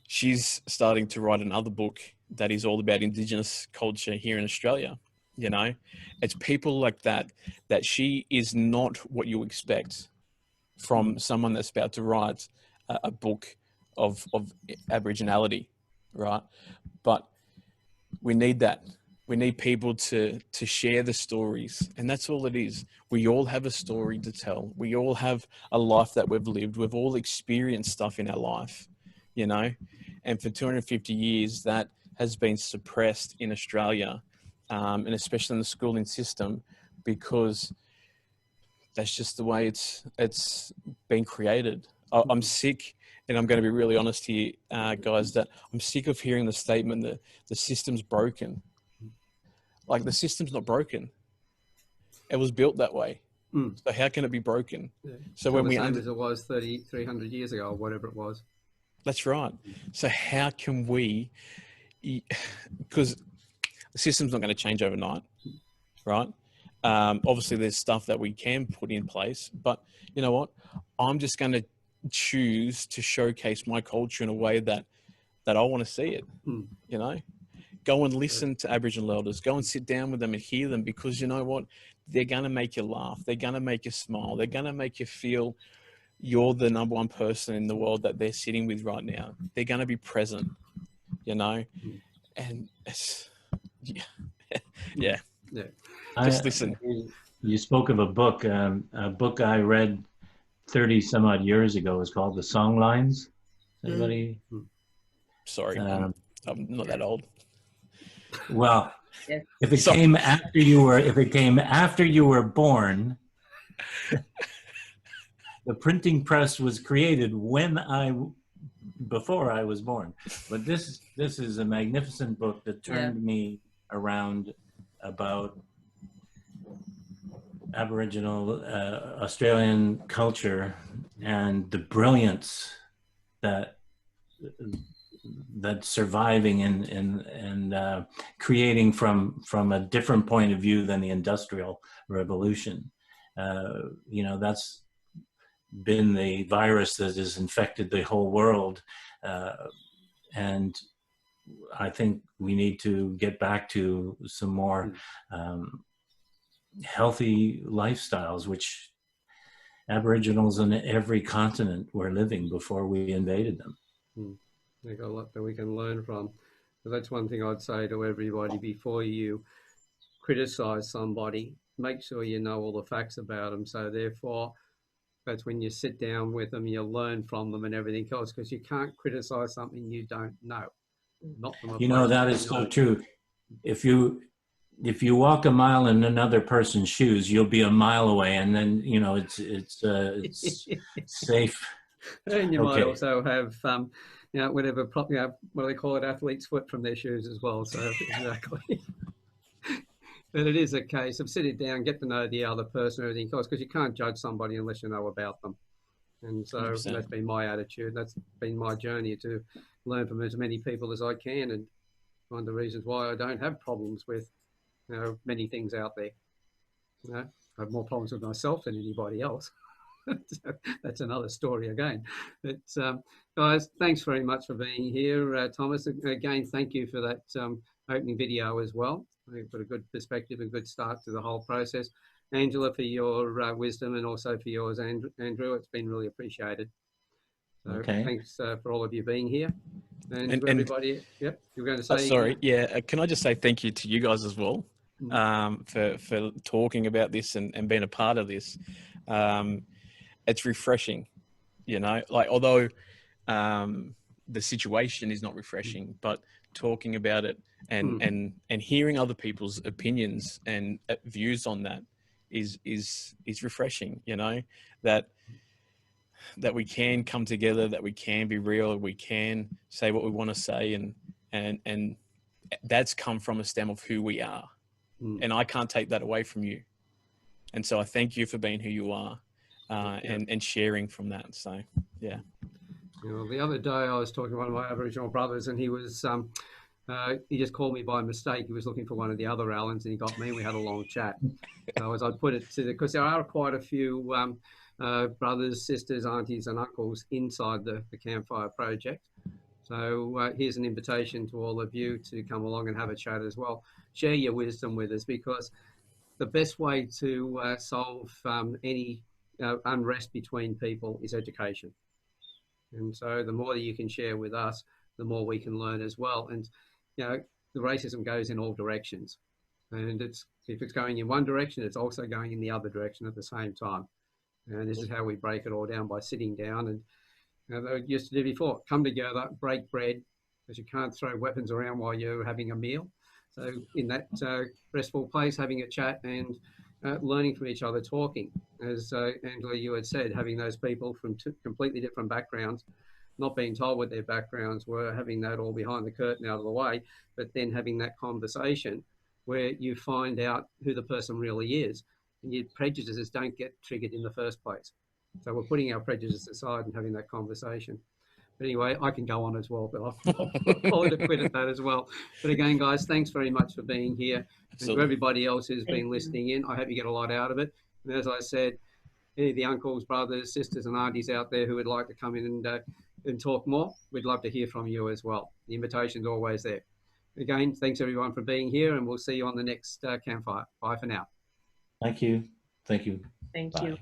she's starting to write another book that is all about Indigenous culture here in Australia. You know, it's people like that she is not what you expect from someone that's about to write a book of Aboriginality, right? But we need that. We need people to share the stories, and that's all it is. We all have a story to tell. We all have a life that we've lived. We've all experienced stuff in our life, you know, and for 250 years that has been suppressed in Australia, and especially in the schooling system, because that's just the way it's been created. I'm sick, and I'm going to be really honest here, guys, that I'm sick of hearing the statement that the system's broken. Like, the system's not broken. It was built that way. So how can it be broken?
Yeah.
So when we
as it was 300 years ago, or whatever it was.
That's right. So how can we, because the system's not going to change overnight, right? Obviously there's stuff that we can put in place, but you know what? I'm just going to choose to showcase my culture in a way that I want to see it, you know? Go and listen to Aboriginal elders. Go and sit down with them and hear them, because you know what? They're going to make you laugh. They're going to make you smile. They're going to make you feel you're the number one person in the world that they're sitting with right now. They're going to be present, you know? And it's, yeah. Just listen.
You spoke of a book I read 30 some odd years ago. Is called The Songlines. Anybody?
Sorry, I'm not that old.
Well, if it came after you were born, the printing press was created before I was born. But this is a magnificent book that turned me around about Aboriginal Australian culture and the brilliance that's surviving and creating from a different point of view than the Industrial Revolution. You know, that's been the virus that has infected the whole world, and I think we need to get back to some more healthy lifestyles, which Aboriginals on every continent were living before we invaded them.
There's a lot that we can learn from. But that's one thing I'd say to everybody: before you criticize somebody, make sure you know all the facts about them. So therefore, that's when you sit down with them, you learn from them and everything else, because you can't criticize something you don't know. Not from a
you know, that is so true. If you walk a mile in another person's shoes, you'll be a mile away, and then you know it's safe.
And you might also have you know, whatever, what do they call it, athlete's foot from their shoes as well. So exactly. But it is a case of sit it down, get to know the other person, everything else, because you can't judge somebody unless you know about them. And so 100%. That's been my attitude. That's been my journey, to learn from as many people as I can, and one of the reasons why I don't have problems with, you know, many things out there. You know, I have more problems with myself than anybody else. So that's another story again. But guys, thanks very much for being here. Thomas, again, thank you for that opening video as well. You've got a good perspective and good start to the whole process. Angela, for your wisdom, and also for yours, Andrew. It's been really appreciated. So
Okay.
thanks for all of you being here. And to
And
everybody, yep, you're going to say...
sorry, yeah, can I just say thank you to you guys as well, for talking about this and being a part of this. It's refreshing, you know, like, although the situation is not refreshing, but talking about it and hearing other people's opinions and views on that is refreshing, you know, that we can come together, that we can be real, we can say what we want to say, and that's come from a stem of who we are. And I can't take that away from you. And so I thank you for being who you are, and sharing from that. So, yeah.
You know, the other day I was talking to one of my Aboriginal brothers, and he was, he just called me by mistake. He was looking for one of the other Allens, and he got me, and we had a long chat. So as I put it to because there are quite a few brothers, sisters, aunties, and uncles inside the Campfire Project. So here's an invitation to all of you to come along and have a chat as well. Share your wisdom with us, because the best way to solve any unrest between people is education. And so the more that you can share with us, the more we can learn as well. And, you know, the racism goes in all directions. And if it's going in one direction, it's also going in the other direction at the same time. And this is how we break it all down, by sitting down. And you know, they used to do before, come together, break bread, because you can't throw weapons around while you're having a meal. So in that restful place, having a chat and learning from each other, talking. As Angela, you had said, having those people from completely different backgrounds, not being told what their backgrounds were, having that all behind the curtain out of the way, but then having that conversation where you find out who the person really is, and your prejudices don't get triggered in the first place. So we're putting our prejudices aside and having that conversation. But anyway, I can go on as well, but I'll call it a quit at that as well. But again, guys, thanks very much for being here.
Absolutely.
And to everybody else who's been listening in, I hope you get a lot out of it. And as I said, any of the uncles, brothers, sisters and aunties out there who would like to come in and talk more, we'd love to hear from you as well. The invitation's always there. Again, thanks everyone for being here, and we'll see you on the next campfire. Bye for now.
Thank you. Thank you.
Thank
Bye.
you.